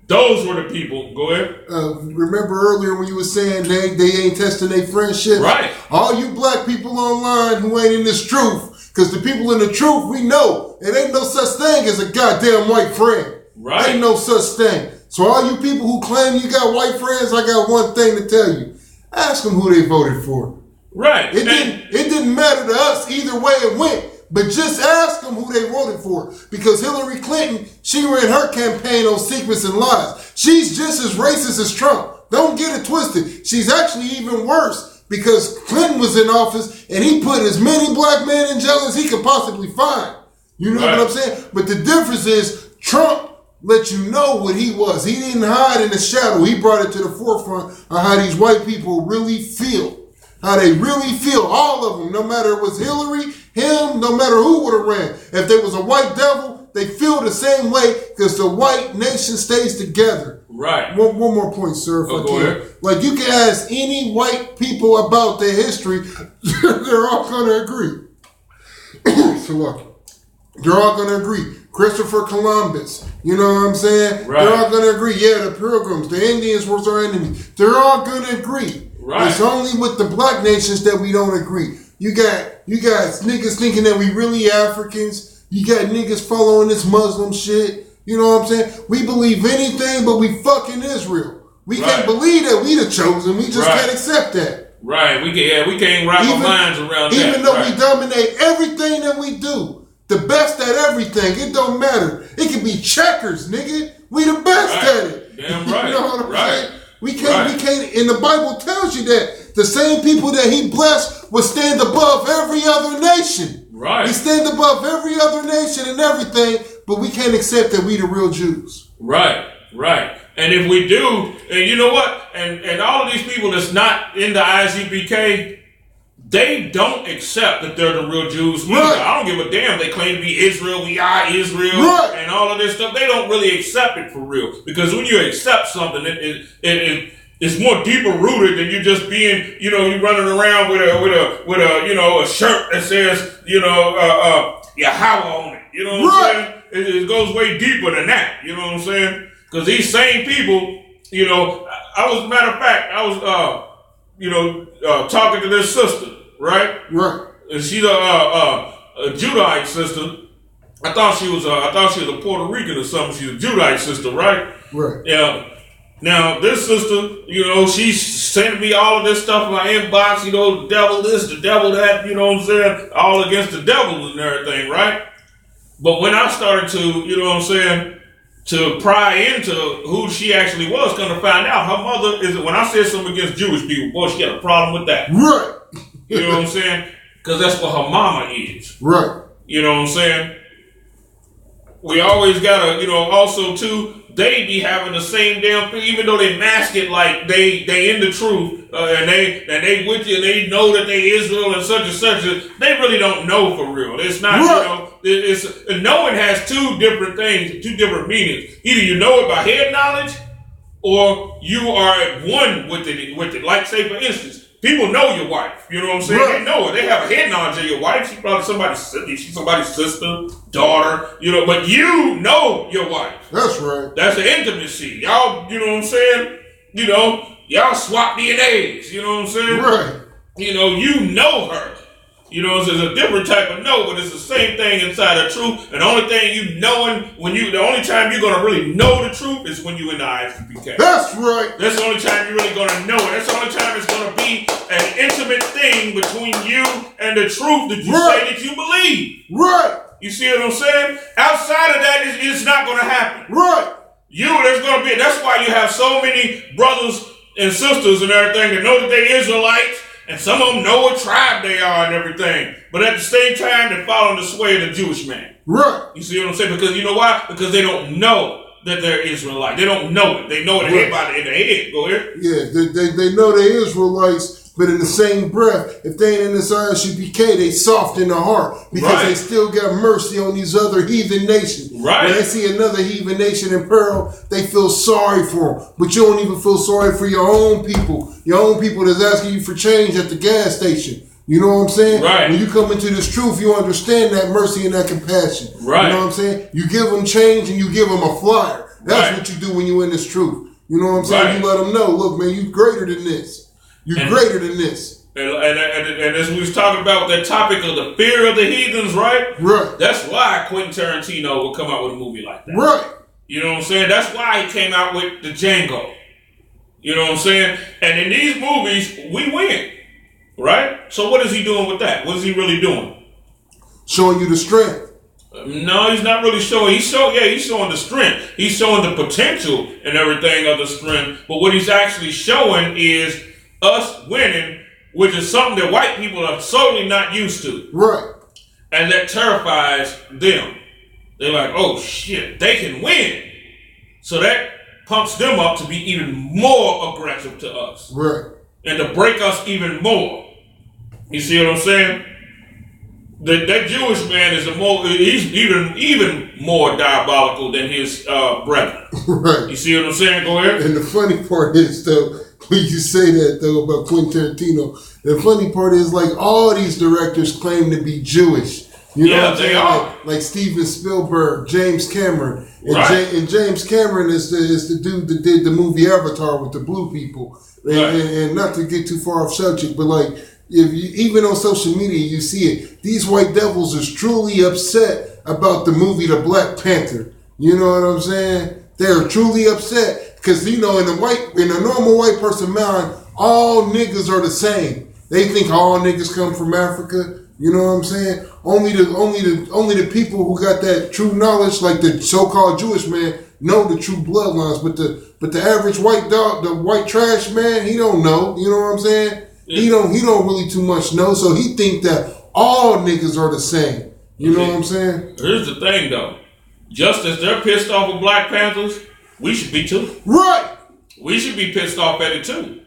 Those were the people. Go ahead. Remember earlier when you were saying they ain't testing their friendship? Right. All you black people online who ain't in this truth, because the people in the truth, we know it ain't no such thing as a goddamn white friend. Right. Ain't no such thing. So all you people who claim you got white friends, I got one thing to tell you. Ask them who they voted for. Right. It didn't matter to us either way it went. But just ask them who they voted for. Because Hillary Clinton, she ran her campaign on secrets and lies. She's just as racist as Trump. Don't get it twisted. She's actually even worse. Because Clinton was in office and he put as many black men in jail as he could possibly find. You know what I'm saying? But the difference is Trump let you know what he was. He didn't hide in the shadow. He brought it to the forefront of how these white people really feel. How they really feel. All of them. No matter it was Hillary, him, no matter who would have ran. If there was a white devil, they feel the same way because the white nation stays together. Right. One more point, sir, if I can. Like, you can ask any white people about their history. They're all going to agree. So look. They're all going to agree. Christopher Columbus, you know what I'm saying? Right. They're all going to agree. Yeah, the Pilgrims, the Indians were our enemies. They're all going to agree. Right. It's only with the black nations that we don't agree. You got niggas thinking that we really Africans. You got niggas following this Muslim shit. You know what I'm saying? We believe anything, but we fucking Israel. We can't believe that we the chosen. We just can't accept that. Right. We can't wrap our minds around that. Even though we dominate everything that we do, the best at everything, it don't matter. It can be checkers, nigga. We the best at it. Damn right. You know what I'm saying? We can't, and the Bible tells you that the same people that he blessed will stand above every other nation. Right. We stand above every other nation and everything, but we can't accept that we the real Jews. Right. And if we do, and you know what? And all of these people that's not in the ISUPK, they don't accept that they're the real Jews. Right. I don't give a damn. They claim to be Israel. We are Israel. Right. And all of this stuff. They don't really accept it for real. Because when you accept something, it's more deeper rooted than you just being, you running around with a shirt that says, Yahweh on it. You know what I'm saying? It goes way deeper than that. You know what I'm saying? Because these same people, matter of fact, I was talking to this sister. Right. And she's a Judite sister. I thought she was a Puerto Rican or something. She's a Judite sister, right? Yeah. Now this sister, she's sending me all of this stuff in my inbox. The devil this, the devil that. You know what I'm saying? All against the devil and everything, right? But when I started to, to pry into who she actually was, going to find out her mother is. When I said something against Jewish people, boy, she got a problem with that. Right. You know what I'm saying? Because that's what her mama is. Right. You know what I'm saying? We always gotta, also too, they be having the same damn thing, even though they mask it like they in the truth, and they with you, and they know that they Israel and such, they really don't know for real. It's not, it's knowing has two different things, two different meanings. Either you know it by head knowledge, or you are at one with it. Like, say, for instance, people know your wife. You know what I'm saying? Right. They know her. They have a head knowledge of your wife. She's probably somebody's sister, daughter, but you know your wife. That's right. That's the intimacy. Y'all, you know what I'm saying? Y'all swap DNAs. You know what I'm saying? Right. You know her. It's a different type of know, but it's the same thing inside of truth. And the only thing the only time you're gonna really know the truth is when you in the ISUPK. That's right. That's the only time you're really gonna know it. That's the only time it's gonna be an intimate thing between you and the truth that you say that you believe. Right. You see what I'm saying? Outside of that, it's not gonna happen. Right. That's why you have so many brothers and sisters and everything that know that they're Israelites. And some of them know what tribe they are and everything. But at the same time, they're following the sway of the Jewish man. Right. You see what I'm saying? Because you know why? Because they don't know that they're Israelite. They don't know it. They know it in their head. Go ahead. Yeah, they know they're Israelites, but in the same breath, if they ain't in this ISUPK, they soft in the heart because they still got mercy on these other heathen nations. Right. When they see another heathen nation in peril, they feel sorry for them. But you don't even feel sorry for your own people. Your own people that's asking you for change at the gas station. You know what I'm saying? Right. When you come into this truth, you understand that mercy and that compassion. Right. You know what I'm saying? You give them change and you give them a flyer. That's what you do when you in this truth. You know what I'm saying? Right. You let them know, look, man, you greater than this. You're greater than this. And as we was talking about that topic of the fear of the heathens, right? Right. That's why Quentin Tarantino would come out with a movie like that. Right. You know what I'm saying? That's why he came out with the Django. You know what I'm saying? And in these movies, we win. Right? So what is he doing with that? What is he really doing? Showing you the strength. No, he's not really showing. He's showing the strength. He's showing the potential and everything of the strength. But what he's actually showing is us winning, which is something that white people are totally not used to. Right. And that terrifies them. They're like, oh shit, they can win. So that pumps them up to be even more aggressive to us. Right. And to break us even more. You see what I'm saying? That Jewish man he's even more diabolical than his brethren. Right. You see what I'm saying? Go ahead. And the funny part is, though, when you say that, though, about Quentin Tarantino, the funny part is, like, all these directors claim to be Jewish. You know what I'm saying? They are. Like Steven Spielberg, James Cameron. And, right. James Cameron is the dude that did the movie Avatar with the blue people. Right. And not to get too far off subject, but like, even on social media, you see it. These white devils is truly upset about the movie The Black Panther. You know what I'm saying? They're truly upset because, you know, in a normal white person mind, all niggas are the same. They think all niggas come from Africa. You know what I'm saying? Only the people who got that true knowledge, like the so-called Jewish man, know the true bloodlines. But the average white dog, the white trash man, he don't know. You know what I'm saying? Yeah. He don't really too much know. So he think that all niggas are the same. You know what I'm saying? Here's the thing, though. Just as they're pissed off with Black Panthers, we should be too. Right. We should be pissed off at it too.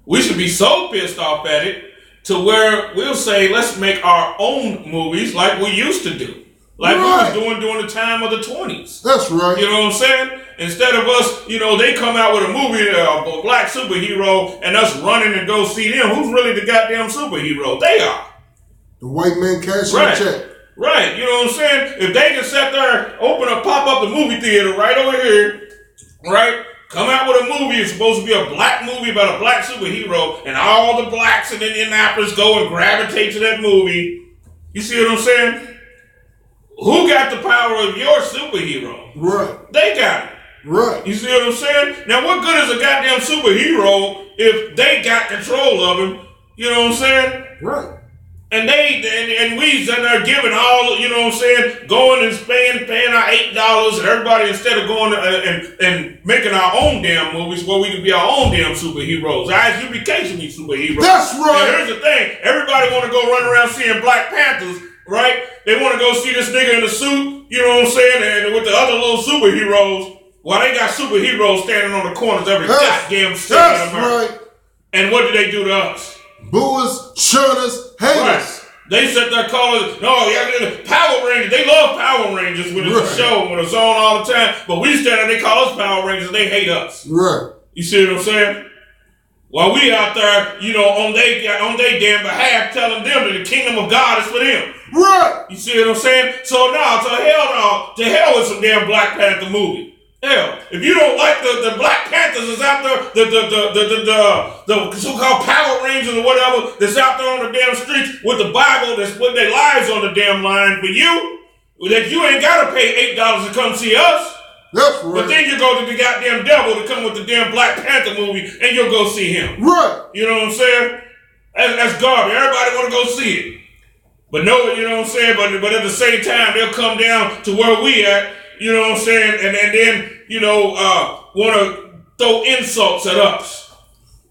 We should be so pissed off at it to where we'll say, let's make our own movies like we used to do. Like we was doing during the time of the 20s. That's right. You know what I'm saying? Instead of us, you know, they come out with a movie, a black superhero, and us running and go see them. Who's really the goddamn superhero? They are. The white man cashing the check. Right. You know what I'm saying? If they can sit there, pop up the movie theater right over here, right? Come out with a movie, it's supposed to be a black movie about a black superhero, and all the blacks in Indianapolis go and gravitate to that movie. You see what I'm saying? Who got the power of your superhero? Right. They got it. Right. You see what I'm saying? Now, what good is a goddamn superhero if they got control of him? You know what I'm saying? Right. And we sitting there giving all, you know what I'm saying, going and paying our $8, and everybody, instead of going and making our own damn movies where we can be our own damn superheroes. ISUBK should be superheroes. That's right. And here's the thing. Everybody want to go run around seeing Black Panthers, right? They want to go see this nigga in the suit, you know what I'm saying, and with the other little superheroes, while they got superheroes standing on the corners every goddamn city in America. Right. And what do they do to us? Boo us, shun us, hate us. They sit there calling, Power Rangers. They love Power Rangers when it's a show, when it's on all the time. But we stand there, they call us Power Rangers, and they hate us. Right. You see what I'm saying? While we out there, you know, on they damn behalf, telling them that the kingdom of God is for them. Right. You see what I'm saying? So to hell with some damn Black Panther movie. Hell, if you don't like the Black Panthers that's out there, the so-called Power Rangers or whatever that's out there on the damn streets with the Bible that's putting their lives on the damn line for you, that you ain't got to pay $8 to come see us. That's right. But then you go to the goddamn devil to come with the damn Black Panther movie and you'll go see him. Right. You know what I'm saying? That's garbage. Everybody want to go see it. But no, you know what I'm saying? But at the same time, they'll come down to where we at. You know what I'm saying? And then, you know, want to throw insults at us.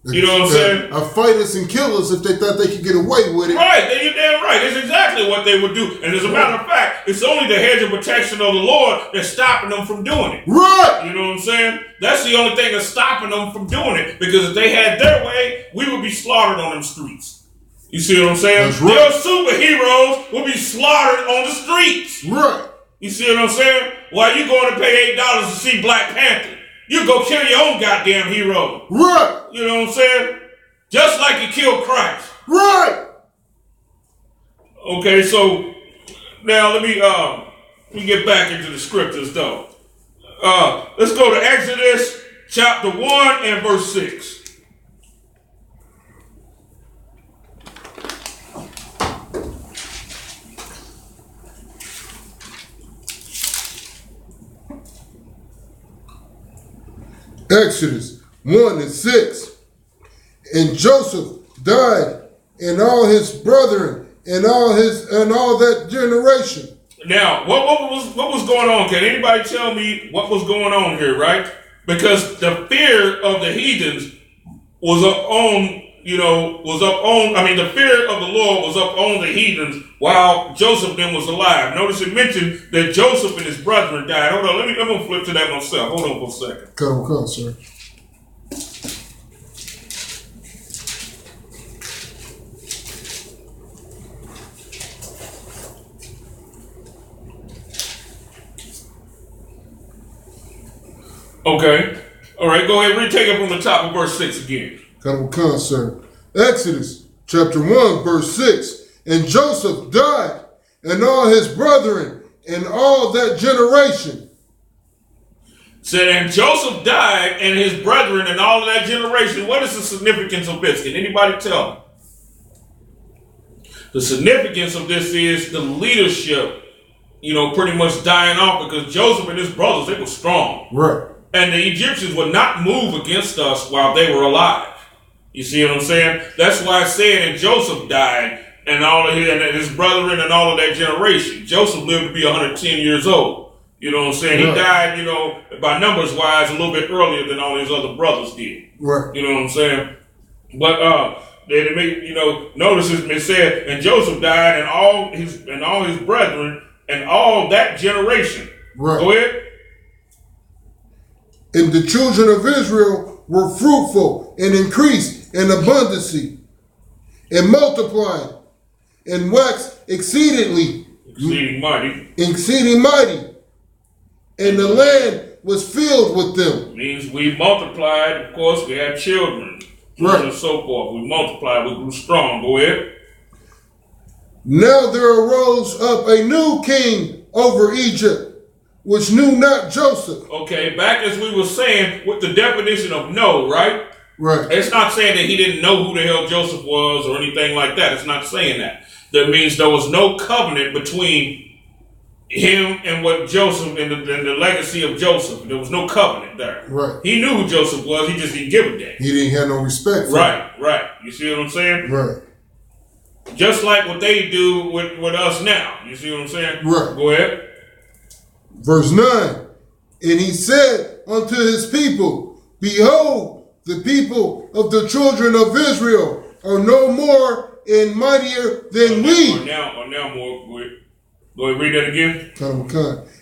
You know what I'm saying? Fight us and kill us if they thought they could get away with it. Right. You're damn right. It's exactly what they would do. And as a matter of fact, it's only the hedge of protection of the Lord that's stopping them from doing it. Right. You know what I'm saying? That's the only thing that's stopping them from doing it. Because if they had their way, we would be slaughtered on them streets. You see what I'm saying? That's right. Their superheroes would be slaughtered on the streets. Right. You see what I'm saying? Why you going to pay $8 to see Black Panther? You go kill your own goddamn hero. Right. You know what I'm saying? Just like you killed Christ. Right. Okay, so now let me get back into the scriptures though. Let's go to Exodus chapter 1 and verse 6. Exodus 1 and 6. And Joseph died, and all his brethren, and all that generation. Now, what was going on? Can anybody tell me what was going on here, right? Because the fear of the heathens was up on, the fear of the Lord was up on the heathens while Joseph then was alive. Notice it mentioned that Joseph and his brethren died. Hold on, I'm going to flip to that myself. Hold on for a second. Come, sir. Okay. All right, go ahead. Retake it from the top of verse 6 again. Come, sir. Exodus chapter 1, verse 6. And Joseph died, and all his brethren, and all that generation. Said, and Joseph died, and his brethren, and all of that generation. What is the significance of this? Can anybody tell me? The significance of this is the leadership pretty much dying off because Joseph and his brothers, they were strong. Right. And the Egyptians would not move against us while they were alive. You see what I'm saying? That's why I said, and Joseph died, and all of his brethren and all of that generation. Joseph lived to be 110 years old. You know what I'm saying? Right. He died, by numbers wise, a little bit earlier than all his other brothers did. Right. You know what I'm saying? But they make, notice it said, and Joseph died, and all his brethren, and all that generation. Right. Go ahead. And the children of Israel were fruitful and increased in abundancy and multiplied and waxed exceeding mighty. And the land was filled with them. Means we multiplied, of course, we had children, right, and so forth. We multiplied, we grew strong. Go ahead. Now there arose up a new king over Egypt, which knew not Joseph. Okay, back as we were saying with the definition of know, right? Right. It's not saying that he didn't know who the hell Joseph was or anything like that. It's not saying that. That means there was no covenant between him and what Joseph and the legacy of Joseph. There was no covenant there. Right. He knew who Joseph was. He just didn't give a damn. He didn't have no respect for him. Right. You see what I'm saying? Right. Just like what they do with us now. You see what I'm saying? Right. Go ahead. Verse 9, and he said unto his people, behold, the people of the children of Israel are no more and mightier than we. Or now more. Go ahead, read that again. Come.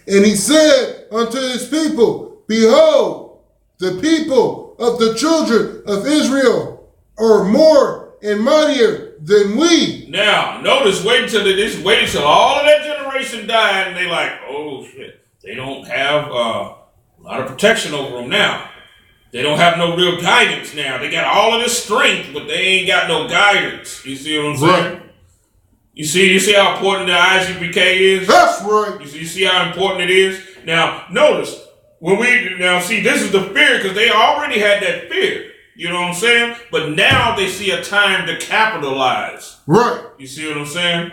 And he said unto his people, behold, the people of the children of Israel are more and mightier than we. Now, notice, wait until all of that generation died, and they like, oh shit. They don't have a lot of protection over them now. They don't have no real guidance now. They got all of this strength, but they ain't got no guidance. You see what I'm saying? Right. You see how important the IGBK is? That's right. You see how important it is? Now, notice, this is the fear, because they already had that fear. You know what I'm saying? But now they see a time to capitalize. Right. You see what I'm saying?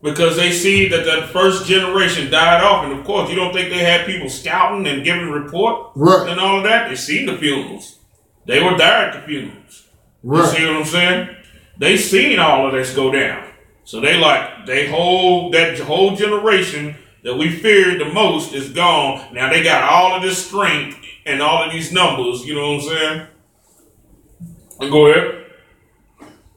Because they see that first generation died off. And of course, you don't think they had people scouting and giving report and all of that? They seen the funerals. They were there at the funerals. Right. You see what I'm saying? They seen all of this go down. So that whole generation that we feared the most is gone. Now they got all of this strength and all of these numbers. You know what I'm saying? And go ahead.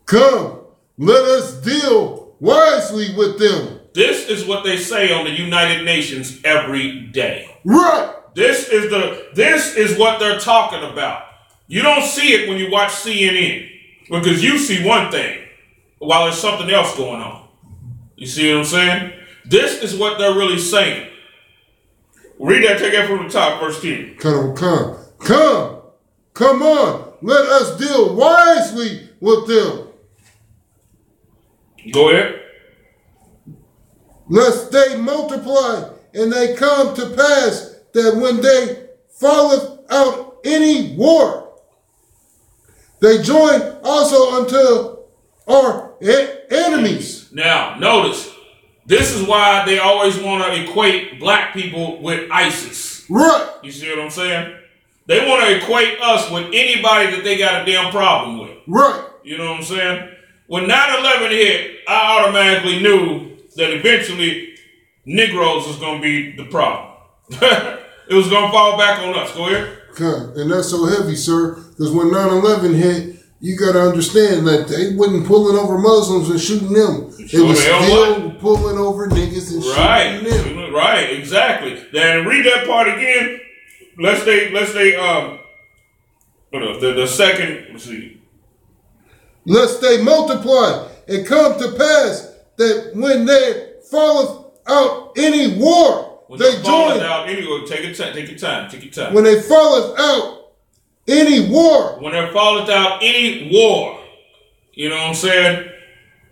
Come, let us deal wisely with them. This is what they say on the United Nations every day. Right. This is what they're talking about. You don't see it when you watch CNN, because you see one thing while there's something else going on. You see what I'm saying? This is what they're really saying. Read that, take that from the top, verse 10. Come on, let us deal wisely with them. Go ahead. Lest they multiply, and they come to pass that when they falleth out any war, they join also unto our enemies. Now, notice, this is why they always want to equate black people with ISIS. Right. You see what I'm saying? They want to equate us with anybody that they got a damn problem with. Right. You know what I'm saying? When 9/11 hit, I automatically knew that eventually Negroes was going to be the problem. It was going to fall back on us. Go ahead. Okay. And that's so heavy, sir, because when 9/11 hit, you got to understand that they wasn't pulling over Muslims and shooting them. They was still pulling over niggas and shooting them. Right, exactly. Then read that part again. The second, let's see. Lest they multiply and come to pass that when there falleth out any war, they join. Take your time. When they falleth out any war. When there falleth out any war. You know what I'm saying?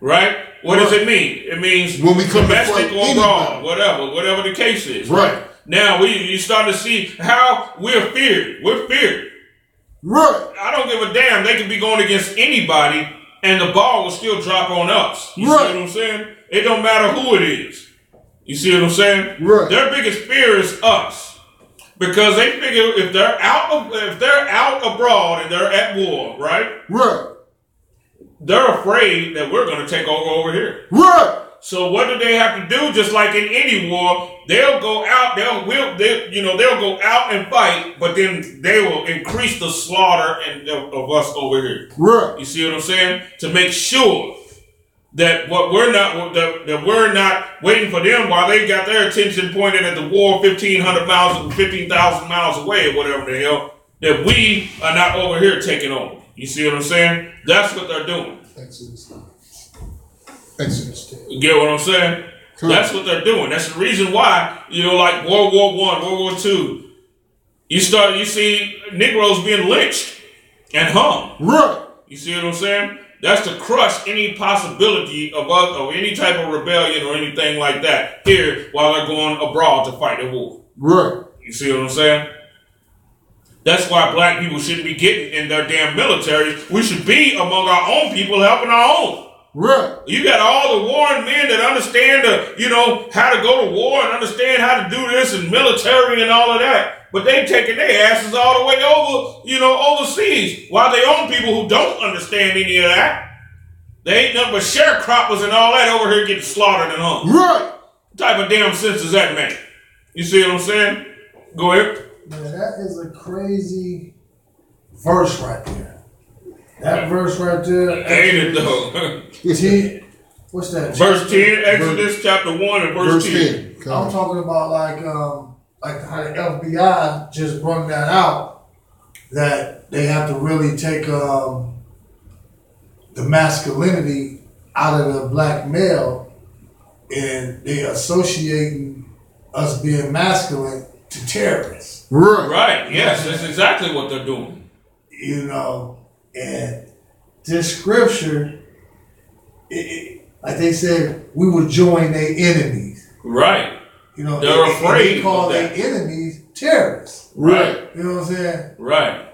Right? What does it mean? It means when we domestic or abroad, whatever the case is. Right. Now you start to see how we're feared. We're feared. Right. I don't give a damn. They could be going against anybody and the ball will still drop on us. You see what I'm saying? It don't matter who it is. You see what I'm saying? Right. Their biggest fear is us, because they figure if they're out abroad and they're at war, right? Right. They're afraid that we're going to take over here. Right. So what do they have to do? Just like in any war, they'll go out. They'll go out and fight, but then they will increase the slaughter of us over here. Right. You see what I'm saying? To make sure that that we're not waiting for them while they got their attention pointed at the war 15,000 miles away or whatever the hell, that we are not over here taking over. You see what I'm saying? That's what they're doing. Exodus. You get what I'm saying? Cool. That's what they're doing. That's the reason why, like World War I, World War II, you see Negroes being lynched and hung. Right. You see what I'm saying? That's to crush any possibility of us or any type of rebellion or anything like that here while they're going abroad to fight the war. Right. You see what I'm saying? That's why black people shouldn't be getting in their damn military. We should be among our own people helping our own. Right. You got all the warring men that understand how to go to war and understand how to do this and military and all of that. But they taking their asses all the way over, overseas. While they own people who don't understand any of that. They ain't nothing but sharecroppers and all that over here getting slaughtered and hung. Right. What type of damn sense does that make? You see what I'm saying? Go ahead. Man, that is a crazy verse right there. That verse right there. Ain't it though? 10, what's that? Verse 10, Exodus chapter 1 and verse 10. I'm talking about like how the FBI just brought that out, that they have to really take the masculinity out of the black male, and they associating us being masculine to terrorists. Right. Right. Yes, that's exactly what they're doing. And this scripture, like they said, we would join their enemies. Right. They're afraid. They call of their that. enemies terrorists. Right. You know what I'm saying? Right.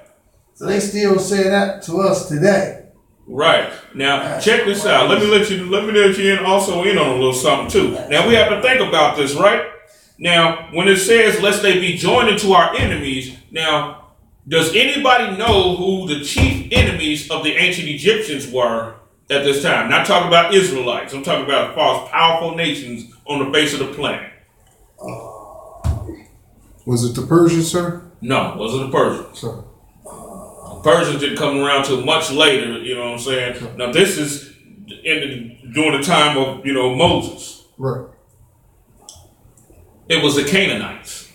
So they still say that to us today. Right. Now, check this out. Let me let you in also in on a little something too. Now, we have to think about this, right? Now, when it says, lest they be joined into our enemies, now, does anybody know who the chief enemies of the ancient Egyptians were at this time? Not talking about Israelites. I'm talking about as far as powerful nations on the face of the planet. Was it the Persians, sir? No, it wasn't the Persians. Sir. Persians didn't come around till much later, you know what I'm saying? Now, this is during the time of, Moses. Right. It was the Canaanites.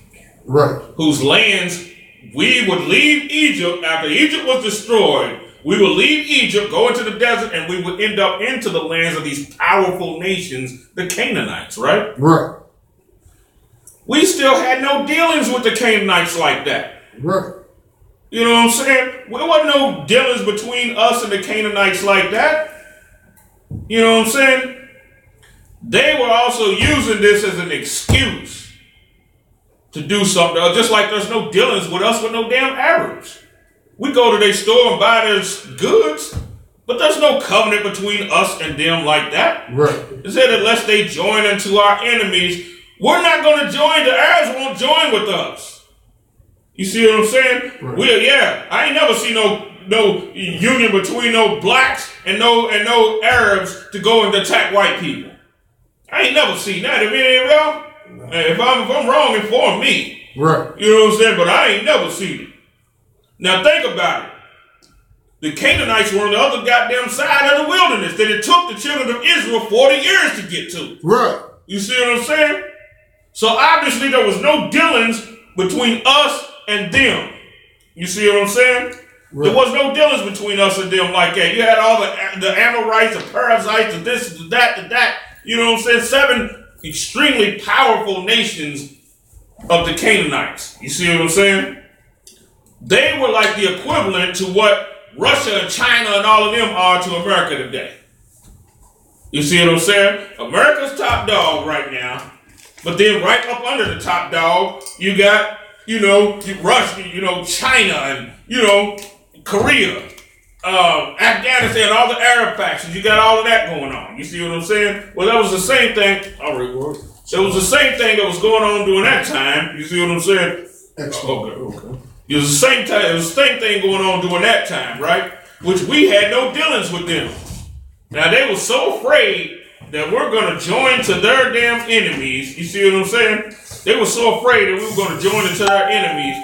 Right. Whose lands we would leave Egypt after Egypt was destroyed. We would leave Egypt, go into the desert, and we would end up into the lands of these powerful nations, the Canaanites, right? Right. We still had no dealings with the Canaanites like that. Right. You know what I'm saying? There wasn't no dealings between us and the Canaanites like that. You know what I'm saying? They were also using this as an excuse to do something, just like there's no dealings with us with no damn Arabs. We go to their store and buy their goods, but there's no covenant between us and them like that. Right. It said unless they join into our enemies, we're not going to join. The Arabs won't join with us. You see what I'm saying? Right. I ain't never seen no union between no blacks and no Arabs to go and attack white people. I ain't never seen that. If it ain't real, if I'm wrong, inform me. Right. You know what I'm saying? But I ain't never seen it. Now think about it. The Canaanites were on the other goddamn side of the wilderness that it took the children of Israel 40 years to get to. Right. You see what I'm saying? So obviously there was no dealings between us and them. You see what I'm saying? Right. There was no dealings between us and them like that. You had all the Amorites, the Perizzites, the this, the that, the that. You know what I'm saying? 7 extremely powerful nations of the Canaanites. You see what I'm saying? They were like the equivalent to what Russia and China and all of them are to America today. You see what I'm saying? America's top dog right now. But then right up under the top dog, you got, Russia, China and, Korea, Afghanistan, all the Arab factions. You got all of that going on. You see what I'm saying? Well, that was the same thing. All right, It was the same thing that was going on during that time. You see what I'm saying? Okay. It was the same time. It was the same thing going on during that time, right? Which we had no dealings with them. Now they were so afraid that we're going to join to their damn enemies. You see what I'm saying? They were so afraid that we were going to join into their enemies,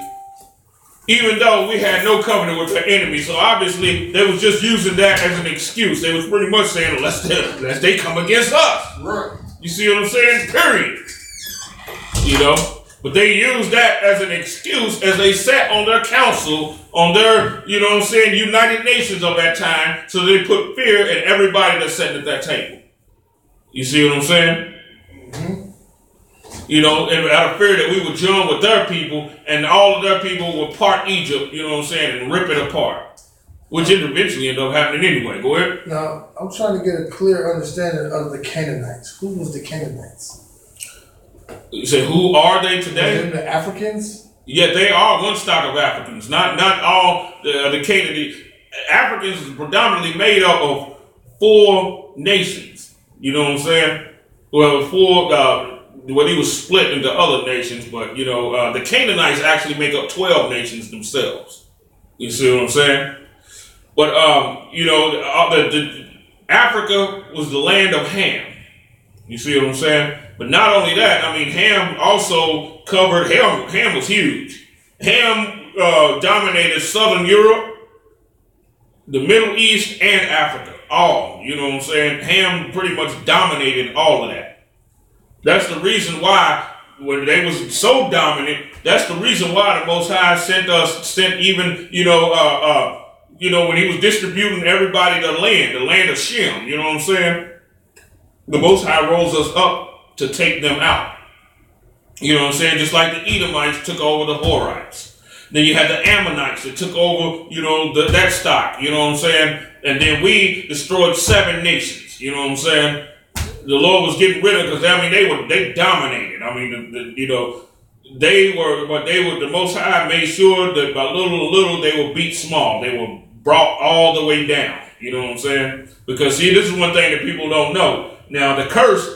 even though we had no covenant with their enemies. So obviously they was just using that as an excuse. They was pretty much saying, unless they come against us. Right. You see what I'm saying? Period. You know? But they used that as an excuse as they sat on their council, on their, you know what I'm saying, United Nations of that time, so they put fear in everybody that's sitting at that table. You see what I'm saying? Mm-hmm. You know, and out of fear that we would join with their people, and all of their people would part Egypt, you know what I'm saying, and rip it apart. Which eventually ended up happening anyway. Go ahead. Now, I'm trying to get a clear understanding of the Canaanites. Who was the Canaanites? You say, who are they today? Are them the Africans? Yeah, they are one stock of Africans. Not all the Canaanites. Africans is predominantly made up of 4 nations. You know what I'm saying? Well, 4. Well, he was split into other nations, but you know, the Canaanites actually make up 12 nations themselves. You see what I'm saying? But you know, Africa was the land of Ham. You see what I'm saying? But not only that, I mean, Ham also covered, Ham was huge. Ham dominated Southern Europe, the Middle East, and Africa. All, you know what I'm saying? Ham pretty much dominated all of that. That's the reason why, when they was so dominant, that's the reason why the Most High sent even, you know, when he was distributing everybody the land of Shem, you know what I'm saying? The Most High rose us up to take them out. You know what I'm saying? Just like the Edomites took over the Horites. Then you had the Ammonites that took over, you know, that stock, you know what I'm saying? And then we destroyed 7 nations, you know what I'm saying? The Lord was getting rid of, because I mean, they dominated. I mean, you know, the Most High made sure that by little to little they were beat small. They were brought all the way down. You know what I'm saying? Because see, this is one thing that people don't know. Now, the curse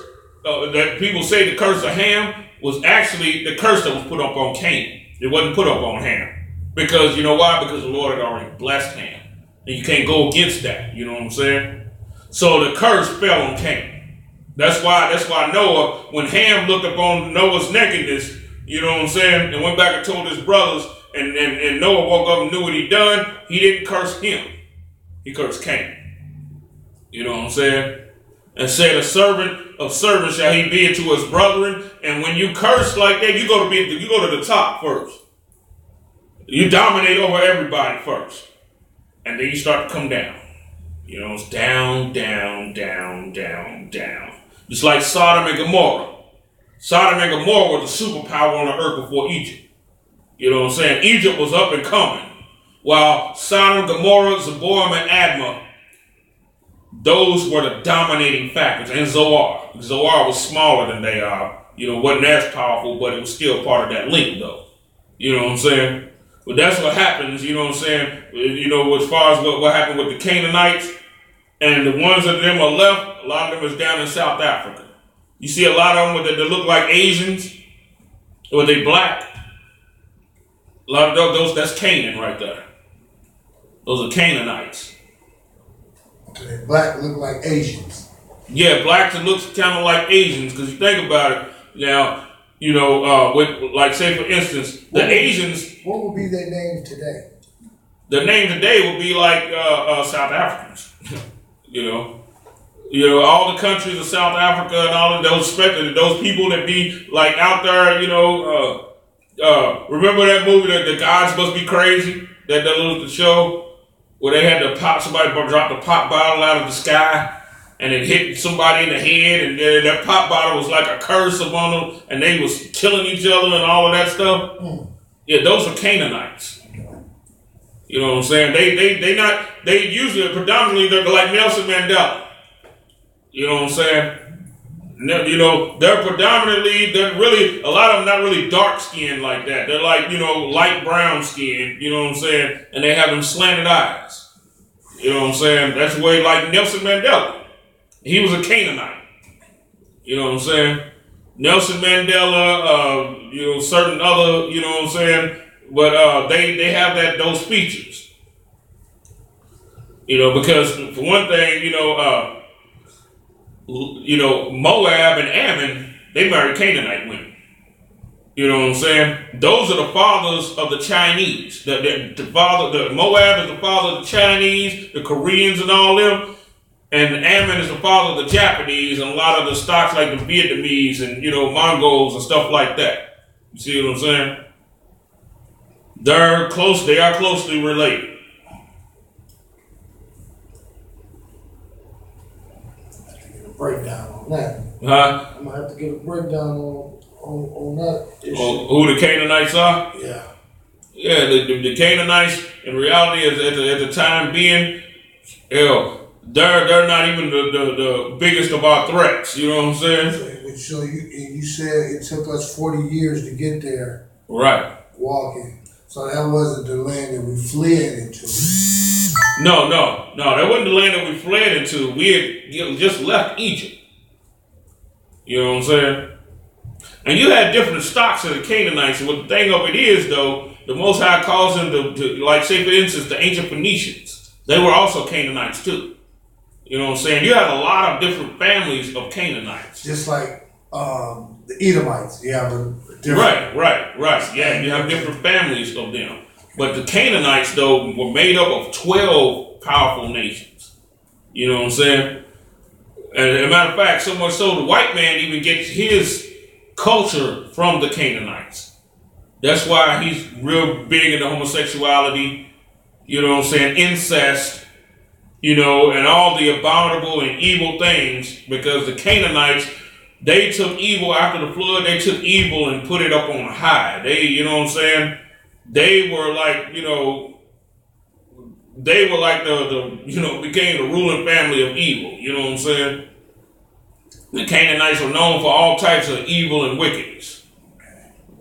that people say the curse of Ham was actually the curse that was put up on Canaan. It wasn't put up on Ham. Because, you know why? Because the Lord had already blessed Ham. And you can't go against that. You know what I'm saying? So the curse fell on Canaan. That's why Noah, when Ham looked upon Noah's nakedness, you know what I'm saying, and went back and told his brothers, and Noah woke up and knew what he'd done, he didn't curse him. He cursed Canaan. You know what I'm saying? And said, a servant of servants shall he be unto his brethren. And when you curse like that, you go to the top first. You dominate over everybody first. And then you start to come down. You know, it's down, down, down, down, down. Just like Sodom and Gomorrah. Sodom and Gomorrah was a superpower on the earth before Egypt. You know what I'm saying? Egypt was up and coming. While Sodom, Gomorrah, Zeboim, and Admah, those were the dominating factors. And Zoar. Zoar was smaller than they are. You know, wasn't as powerful, but it was still part of that link, though. You know what I'm saying? But that's what happens, you know what I'm saying? You know, as far as what happened with the Canaanites, and the ones of them are left, a lot of them is down in South Africa. You see a lot of them that look like Asians, or they black. A lot of those, that's Canaan right there. Those are Canaanites. Okay, black look like Asians. Yeah, blacks that looks kind of like Asians, because you think about it, now, you know, with, like, say, for instance, Asians... What would be their name today? The name today would be like South Africans. You know, all the countries of South Africa and all of those people that be like out there, you know, remember that movie, The Gods Must Be Crazy? That little show where they had to somebody dropped a pop bottle out of the sky and it hit somebody in the head, and that pop bottle was like a curse upon them, and they was killing each other and all of that stuff. Yeah, those are Canaanites. You know what I'm saying? They usually predominantly they're like Nelson Mandela. You know what I'm saying? You know, they're really, a lot of them not really dark skinned like that. They're like, you know, light brown skin, you know what I'm saying? And they have them slanted eyes. You know what I'm saying? That's the way, like Nelson Mandela. He was a Canaanite. You know what I'm saying? Nelson Mandela, certain other, you know what I'm saying? But they have those features. Because for one thing, Moab and Ammon, they married Canaanite women. You know what I'm saying? Those are the fathers of the Chinese. The Moab is the father of the Chinese, the Koreans and all them. And Ammon is the father of the Japanese and a lot of the stocks like the Vietnamese and, Mongols and stuff like that. You see what I'm saying? They are closely related. Breakdown on that. Huh? I'm gonna have to get a breakdown on that issue. Who the Canaanites are? Yeah. Yeah, the Canaanites in reality at the time being, they're not even the biggest of our threats. You know what I'm saying? So you said it took us 40 years to get there. Right. Walking. So that wasn't the land that we fled into. No, that wasn't the land that we fled into. We had just left Egypt. You know what I'm saying? And you had different stocks of the Canaanites. And what the thing of it is, though, the Most High calls them to like, say, for instance, the ancient Phoenicians. They were also Canaanites, too. You know what I'm saying? You had a lot of different families of Canaanites. Just like the Edomites. You have a different... Right. Yeah, you have different families of them. But the Canaanites, though, were made up of 12 powerful nations. You know what I'm saying? And as a matter of fact, so much so the white man even gets his culture from the Canaanites. That's why he's real big into homosexuality, you know what I'm saying, incest, and all the abominable and evil things, because the Canaanites, they took evil after the flood, they took evil and put it up on high. They, you know what I'm saying, they were like, became the ruling family of evil, you know what I'm saying? The Canaanites were known for all types of evil and wickedness.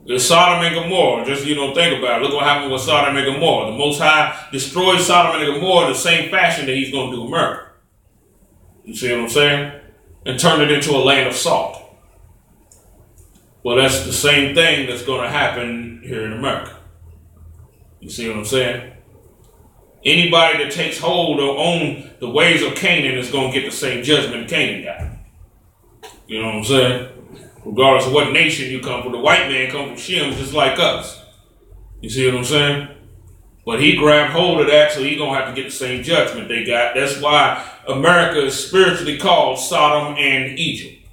The Sodom and Gomorrah, just, think about it. Look what happened with Sodom and Gomorrah. The Most High destroyed Sodom and Gomorrah in the same fashion that he's going to do America. You see what I'm saying? And turn it into a land of salt. Well, that's the same thing that's going to happen here in America. You see what I'm saying? Anybody that takes hold or own the ways of Canaan is going to get the same judgment Canaan got. You know what I'm saying? Regardless of what nation you come from, the white man come from Shem just like us. You see what I'm saying? But he grabbed hold of that, so he's going to have to get the same judgment they got. That's why America is spiritually called Sodom and Egypt.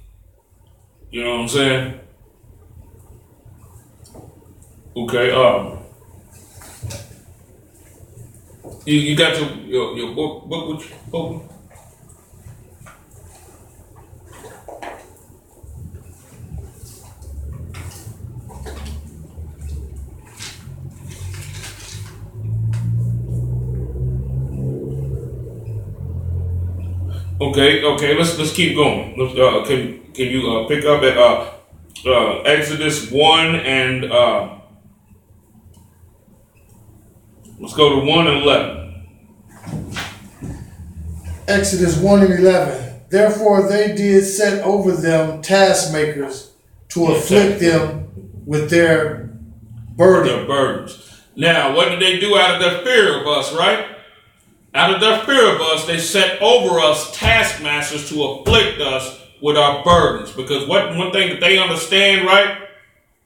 You know what I'm saying? Okay, you got your book with you? Open? Okay. Let's keep going. Can you pick up at Exodus 1 and let's go to 1 and 11. Exodus 1 and 11. Therefore they did set over them taskmakers to afflict them with their burdens. Now, what did they do out of their fear of us, right? Out of their fear of us, they set over us taskmasters to afflict us with our burdens. Because one thing that they understand, right?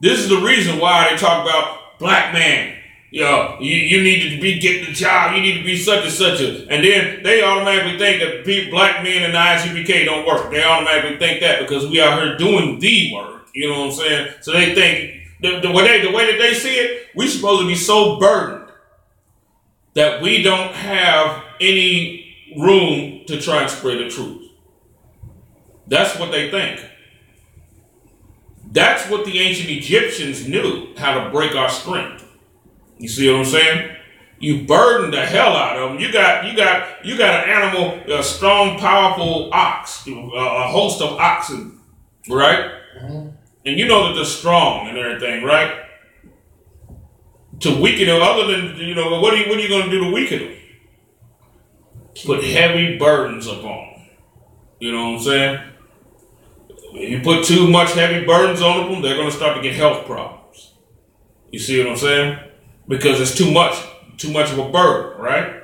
This is the reason why they talk about black man. You need to be getting a job. You need to be such and such a. And then they automatically think that black men in the ICBK don't work. They automatically think that because we out here doing the work. You know what I'm saying? So they think the way that they see it, we're supposed to be so burdened that we don't have any room to try and spread the truth. That's what they think. That's what the ancient Egyptians knew, how to break our strength. You see what I'm saying? You burden the hell out of them. You got an animal, a strong, powerful ox, a host of oxen, right? Mm-hmm. And you know that they're strong and everything, right? To weaken them, other than, what are you going to do to weaken them? Put heavy burdens upon them. You know what I'm saying? If you put too much heavy burdens on them, they're going to start to get health problems. You see what I'm saying? Because it's too much of a burden, right?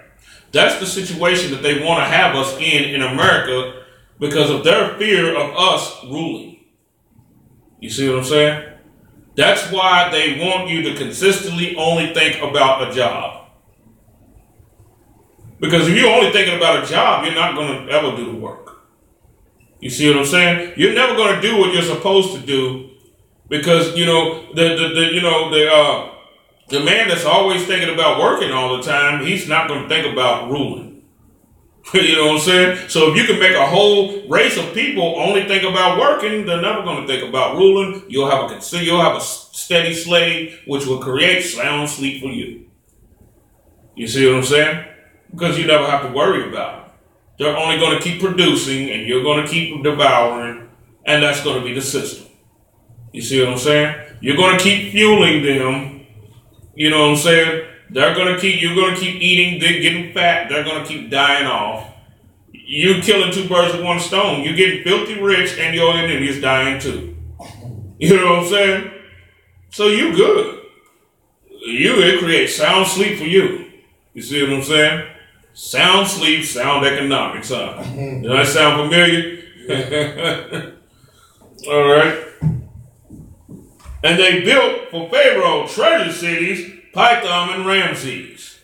That's the situation that they want to have us in America because of their fear of us ruling. You see what I'm saying? That's why they want you to consistently only think about a job. Because if you're only thinking about a job, you're not going to ever do the work. You see what I'm saying? You're never going to do what you're supposed to do because, the man that's always thinking about working all the time, he's not going to think about ruling. You know what I'm saying? So if you can make a whole race of people only think about working, they're never going to think about ruling. You'll have a steady slave, which will create sound sleep for you. You see what I'm saying? Because you never have to worry about it. They're only going to keep producing, and you're going to keep devouring, and that's going to be the system. You see what I'm saying? You're going to keep fueling them. You know what I'm saying? You're going to keep eating, getting fat. They're going to keep dying off. You're killing two birds with one stone. You're getting filthy rich and your enemy is dying too. You know what I'm saying? So you good. It creates sound sleep for you. You see what I'm saying? Sound sleep, sound economics, huh? Does that sound familiar? All right. And they built for Pharaoh treasure cities, Pithom and Ramses.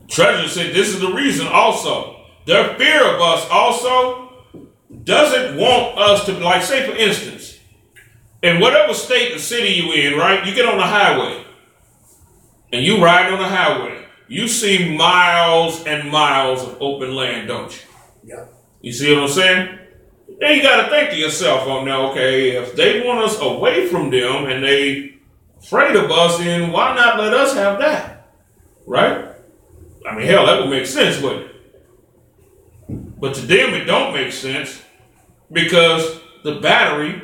Treasure city, this is the reason also. Their fear of us also doesn't want us to, like, say for instance, in whatever state or city you in, right? You get on the highway and you ride on the highway. You see miles and miles of open land, don't you? Yeah. You see what I'm saying? Then you got to think to yourself, okay, if they want us away from them and they afraid of us, then why not let us have that? Right? I mean, hell, that would make sense, wouldn't it? But to them, it don't make sense because the battery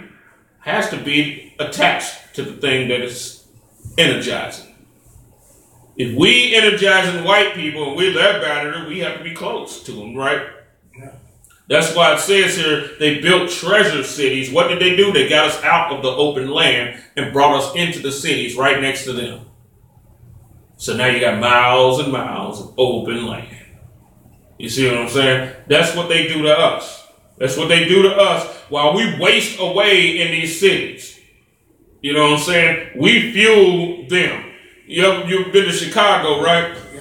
has to be attached to the thing that is energizing. If we energizing white people and we're their battery, we have to be close to them, right? Yeah. That's why it says here they built treasure cities. What did they do? They got us out of the open land and brought us into the cities right next to them. So now you got miles and miles of open land. You see what I'm saying? That's what they do to us. That's what they do to us while we waste away in these cities. You know what I'm saying? We fuel them. You've been to Chicago, right? Yeah.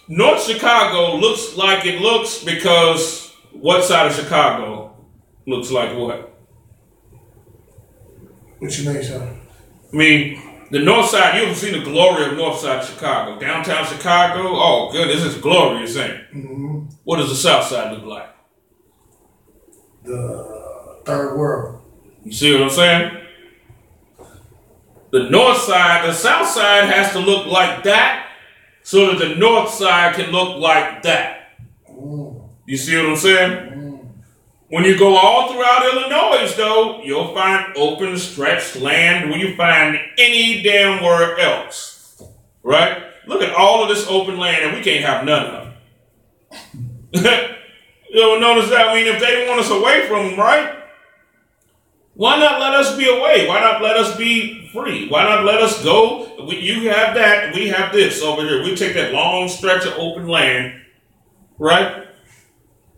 North Chicago looks like it looks because what side of Chicago looks like what? What you mean, sir? I mean, the north side, you ever seen the glory of north side of Chicago? Downtown Chicago? Oh, goodness, it's glorious, ain't it? Mm-hmm. What does the south side look like? The third world. You see what I'm saying? The north side, the south side has to look like that so that the north side can look like that. Mm. You see what I'm saying? Mm. When you go all throughout Illinois, though, you'll find open, stretched land where you find any damn where else. Right? Look at all of this open land, and we can't have none of it. You ever notice that? I mean, if they want us away from them, right? Why not let us be away? Why not let us be free? Why not let us go? You have that, we have this over here. We take that long stretch of open land, right?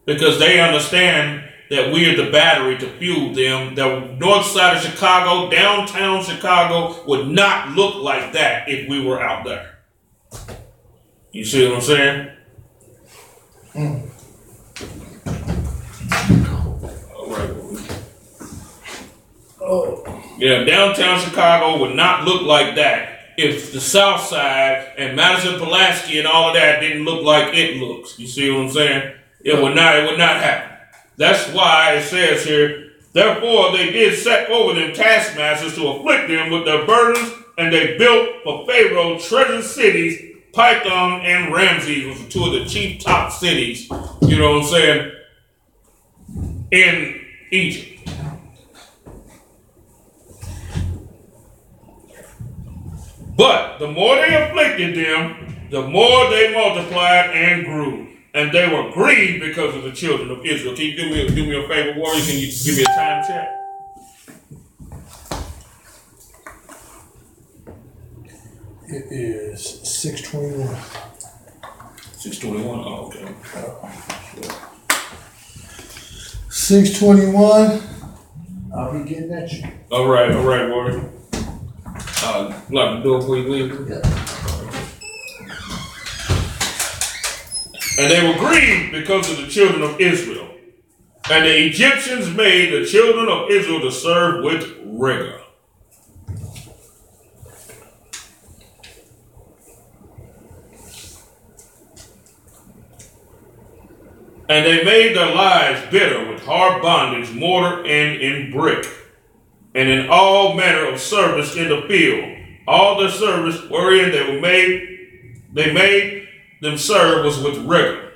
Because they understand that we are the battery to fuel them. The north side of Chicago, downtown Chicago, would not look like that if we were out there. You see what I'm saying? Mm. All right. Oh. Yeah, downtown Chicago would not look like that if the south side and Madison Pulaski and all of that didn't look like it looks. You see what I'm saying? It would not happen. That's why it says here, therefore they did set over them taskmasters to afflict them with their burdens, and they built for Pharaoh treasure cities. Pithom and Ramses was two of the chief top cities, you know what I'm saying, in Egypt. But the more they afflicted them, the more they multiplied and grew. and they were grieved because of the children of Israel. Can you do me a favor, warrior? Can you give me a time check? It is 6:21. 6:21. Oh, okay. 6:21. I'll be getting at you. All right, warrior. Lock the door before you leave. Yeah. And they were grieved because of the children of Israel. And the Egyptians made the children of Israel to serve with rigor. And they made their lives bitter with hard bondage, mortar, and in brick, and in all manner of service in the field. All their service wherein they made them serve was with rigor.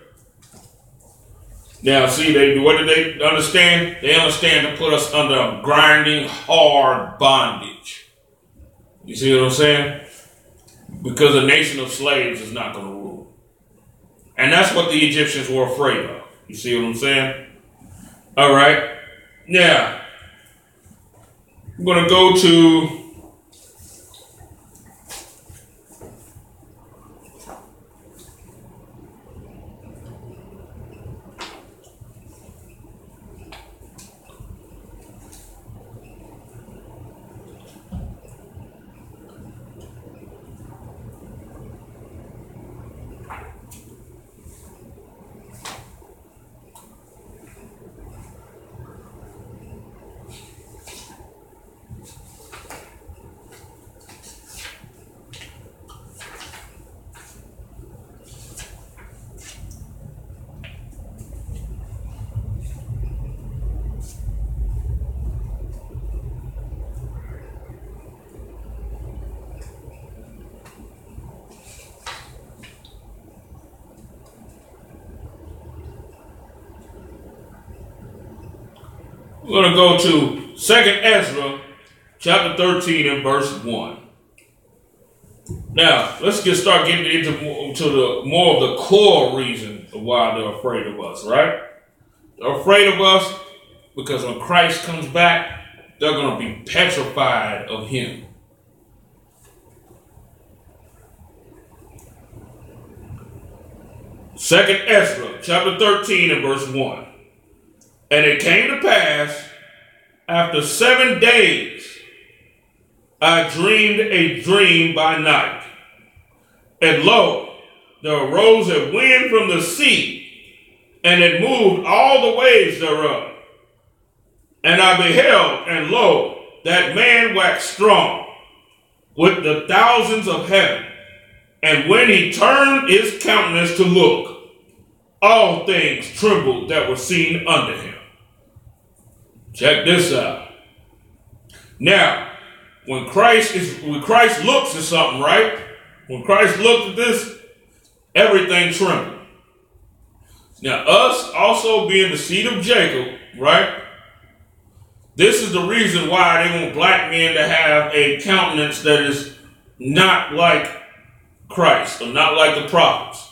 Now, see, what do they understand? They understand to put us under a grinding, hard bondage. You see what I'm saying? Because a nation of slaves is not going to rule. And that's what the Egyptians were afraid of. You see what I'm saying? All right. Now, I'm going to go to we're going to go to 2nd Ezra, chapter 13 and verse 1. Now, let's start getting into more of the core reason of why they're afraid of us, right? They're afraid of us because when Christ comes back, they're going to be petrified of him. Second Ezra, chapter 13 and verse 1. And it came to pass, after 7 days, I dreamed a dream by night. And lo, there arose a wind from the sea, and it moved all the waves thereof. And I beheld, and lo, that man waxed strong with the thousands of heaven. And when he turned his countenance to look, all things trembled that were seen under him. Check this out. Now, when Christ looks at something, right? When Christ looked at this, everything trembled. Now, us also being the seed of Jacob, right? This is the reason why they want black men to have a countenance that is not like Christ or not like the prophets.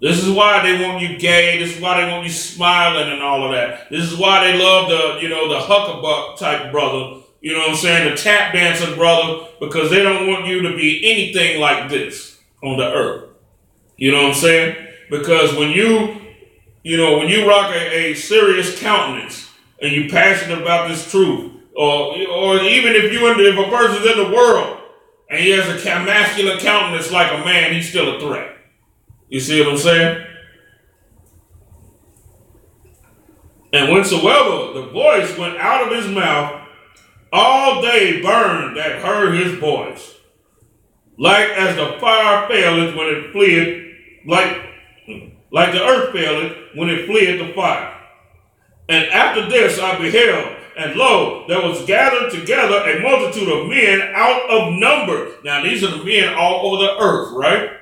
This is why they want you gay. This is why they want you smiling and all of that. This is why they love the huckabuck type brother. You know what I'm saying? The tap dancing brother, because they don't want you to be anything like this on the earth. You know what I'm saying? Because when you rock a serious countenance and you passionate about this truth, or even if a person's in the world and he has a masculine countenance like a man, he's still a threat. You see what I'm saying? And whensoever the voice went out of his mouth, all they burned that heard his voice, like as the fire faileth when it fleeth, like the earth faileth when it fleeth the fire. And after this I beheld, and lo, there was gathered together a multitude of men out of number. Now these are the men all over the earth, right?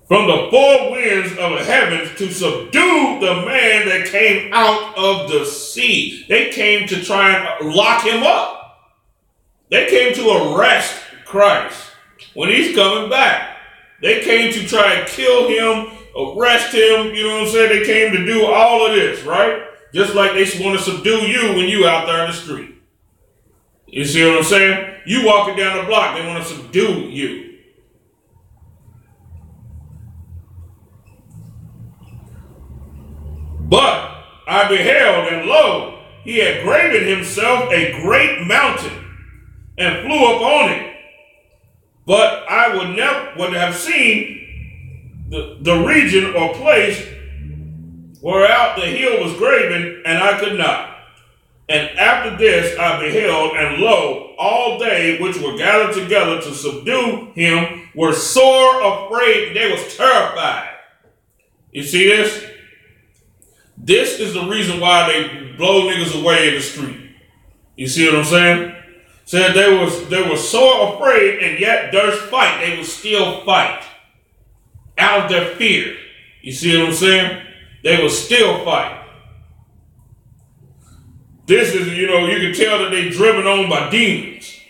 From the four winds of the heavens to subdue the man that came out of the sea. They came to try and lock him up. They came to arrest Christ when he's coming back. They came to try and kill him arrest him. You know what I'm saying? They came to do all of this, right? Just like they want to subdue you when you out there in the street. You see what I'm saying? You walking down the block, they want to subdue you. But I beheld, and lo, he had graven himself a great mountain, and flew upon it. But I would have seen the region or place whereout the hill was graven, and I could not. And after this I beheld, and lo, all they which were gathered together to subdue him were sore afraid. They was terrified. You see this? This is the reason why they blow niggas away in the street. You see what I'm saying? Said they were so afraid, and yet durst fight. They would still fight out of their fear. You see what I'm saying? They would still fight. This is, you can tell that they're driven on by demons.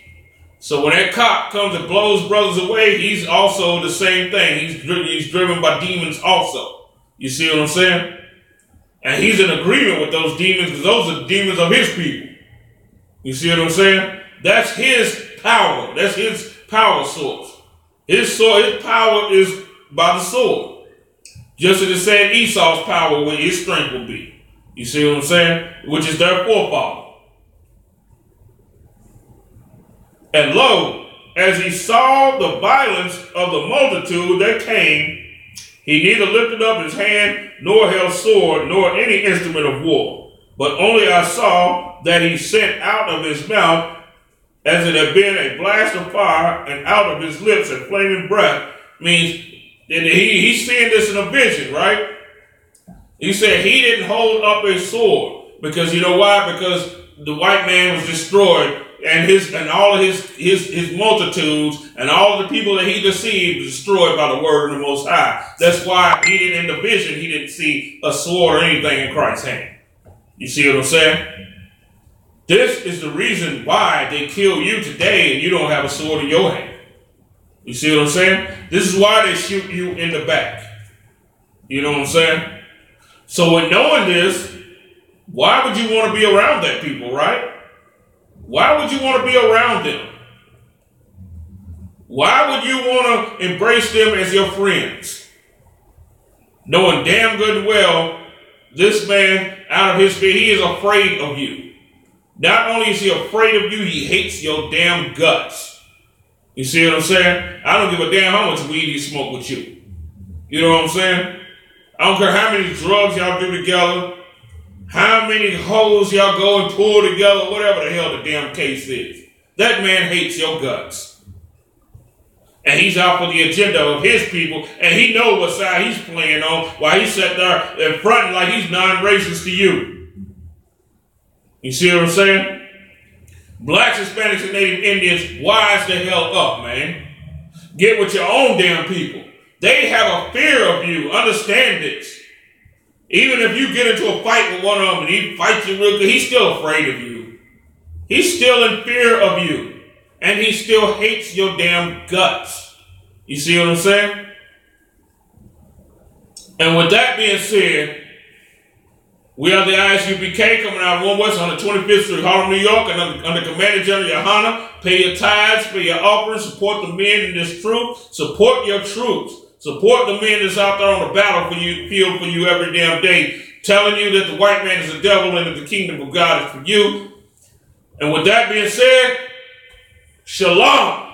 So when that cop comes and blows brothers away, he's also the same thing. He's driven by demons also. You see what I'm saying? And he's in agreement with those demons because those are the demons of his people. You see what I'm saying? That's his power. That's his power source. His power is by the sword. Just as it said Esau's power, where his strength will be. You see what I'm saying? Which is their forefather. And lo, as he saw the violence of the multitude that came, he neither lifted up his hand, nor held sword, nor any instrument of war. But only I saw that he sent out of his mouth, as it had been a blast of fire, and out of his lips a flaming breath. Means that he's seeing this in a vision, right? He said he didn't hold up his sword. Because you know why? Because the white man was destroyed, and all of his multitudes and all of the people that he deceived was destroyed by the word of the Most High. That's why in the vision, he didn't see a sword or anything in Christ's hand. You see what I'm saying? This is the reason why they kill you today and you don't have a sword in your hand. You see what I'm saying? This is why they shoot you in the back. You know what I'm saying? So with knowing this, why would you want to be around that people, right? Why would you want to be around them? Why would you want to embrace them as your friends? Knowing damn good and well, this man, out of his fear, he is afraid of you. Not only is he afraid of you, he hates your damn guts. You see what I'm saying? I don't give a damn how much weed he smoke with you. You know what I'm saying? I don't care how many drugs y'all do together, how many hoes y'all go and pull together, whatever the hell the damn case is. That man hates your guts. And he's out for the agenda of his people, and he knows what side he's playing on while he sat there in front like he's non-racist to you. You see what I'm saying? Blacks, Hispanics, and Native Indians, wise the hell up, man. Get with your own damn people. They have a fear of you. Understand this. Even if you get into a fight with one of them and he fights you real good, he's still afraid of you. He's still in fear of you. And he still hates your damn guts. You see what I'm saying? And with that being said, we are the ISUPK coming out of 1 West 125th Street, Harlem, New York, and under Commander General Yohana. Pay your tithes, pay your offerings, support the men in this truth, support your troops. Support the men that's out there on the battlefield for you every damn day, telling you that the white man is the devil and that the kingdom of God is for you. And with that being said, shalom.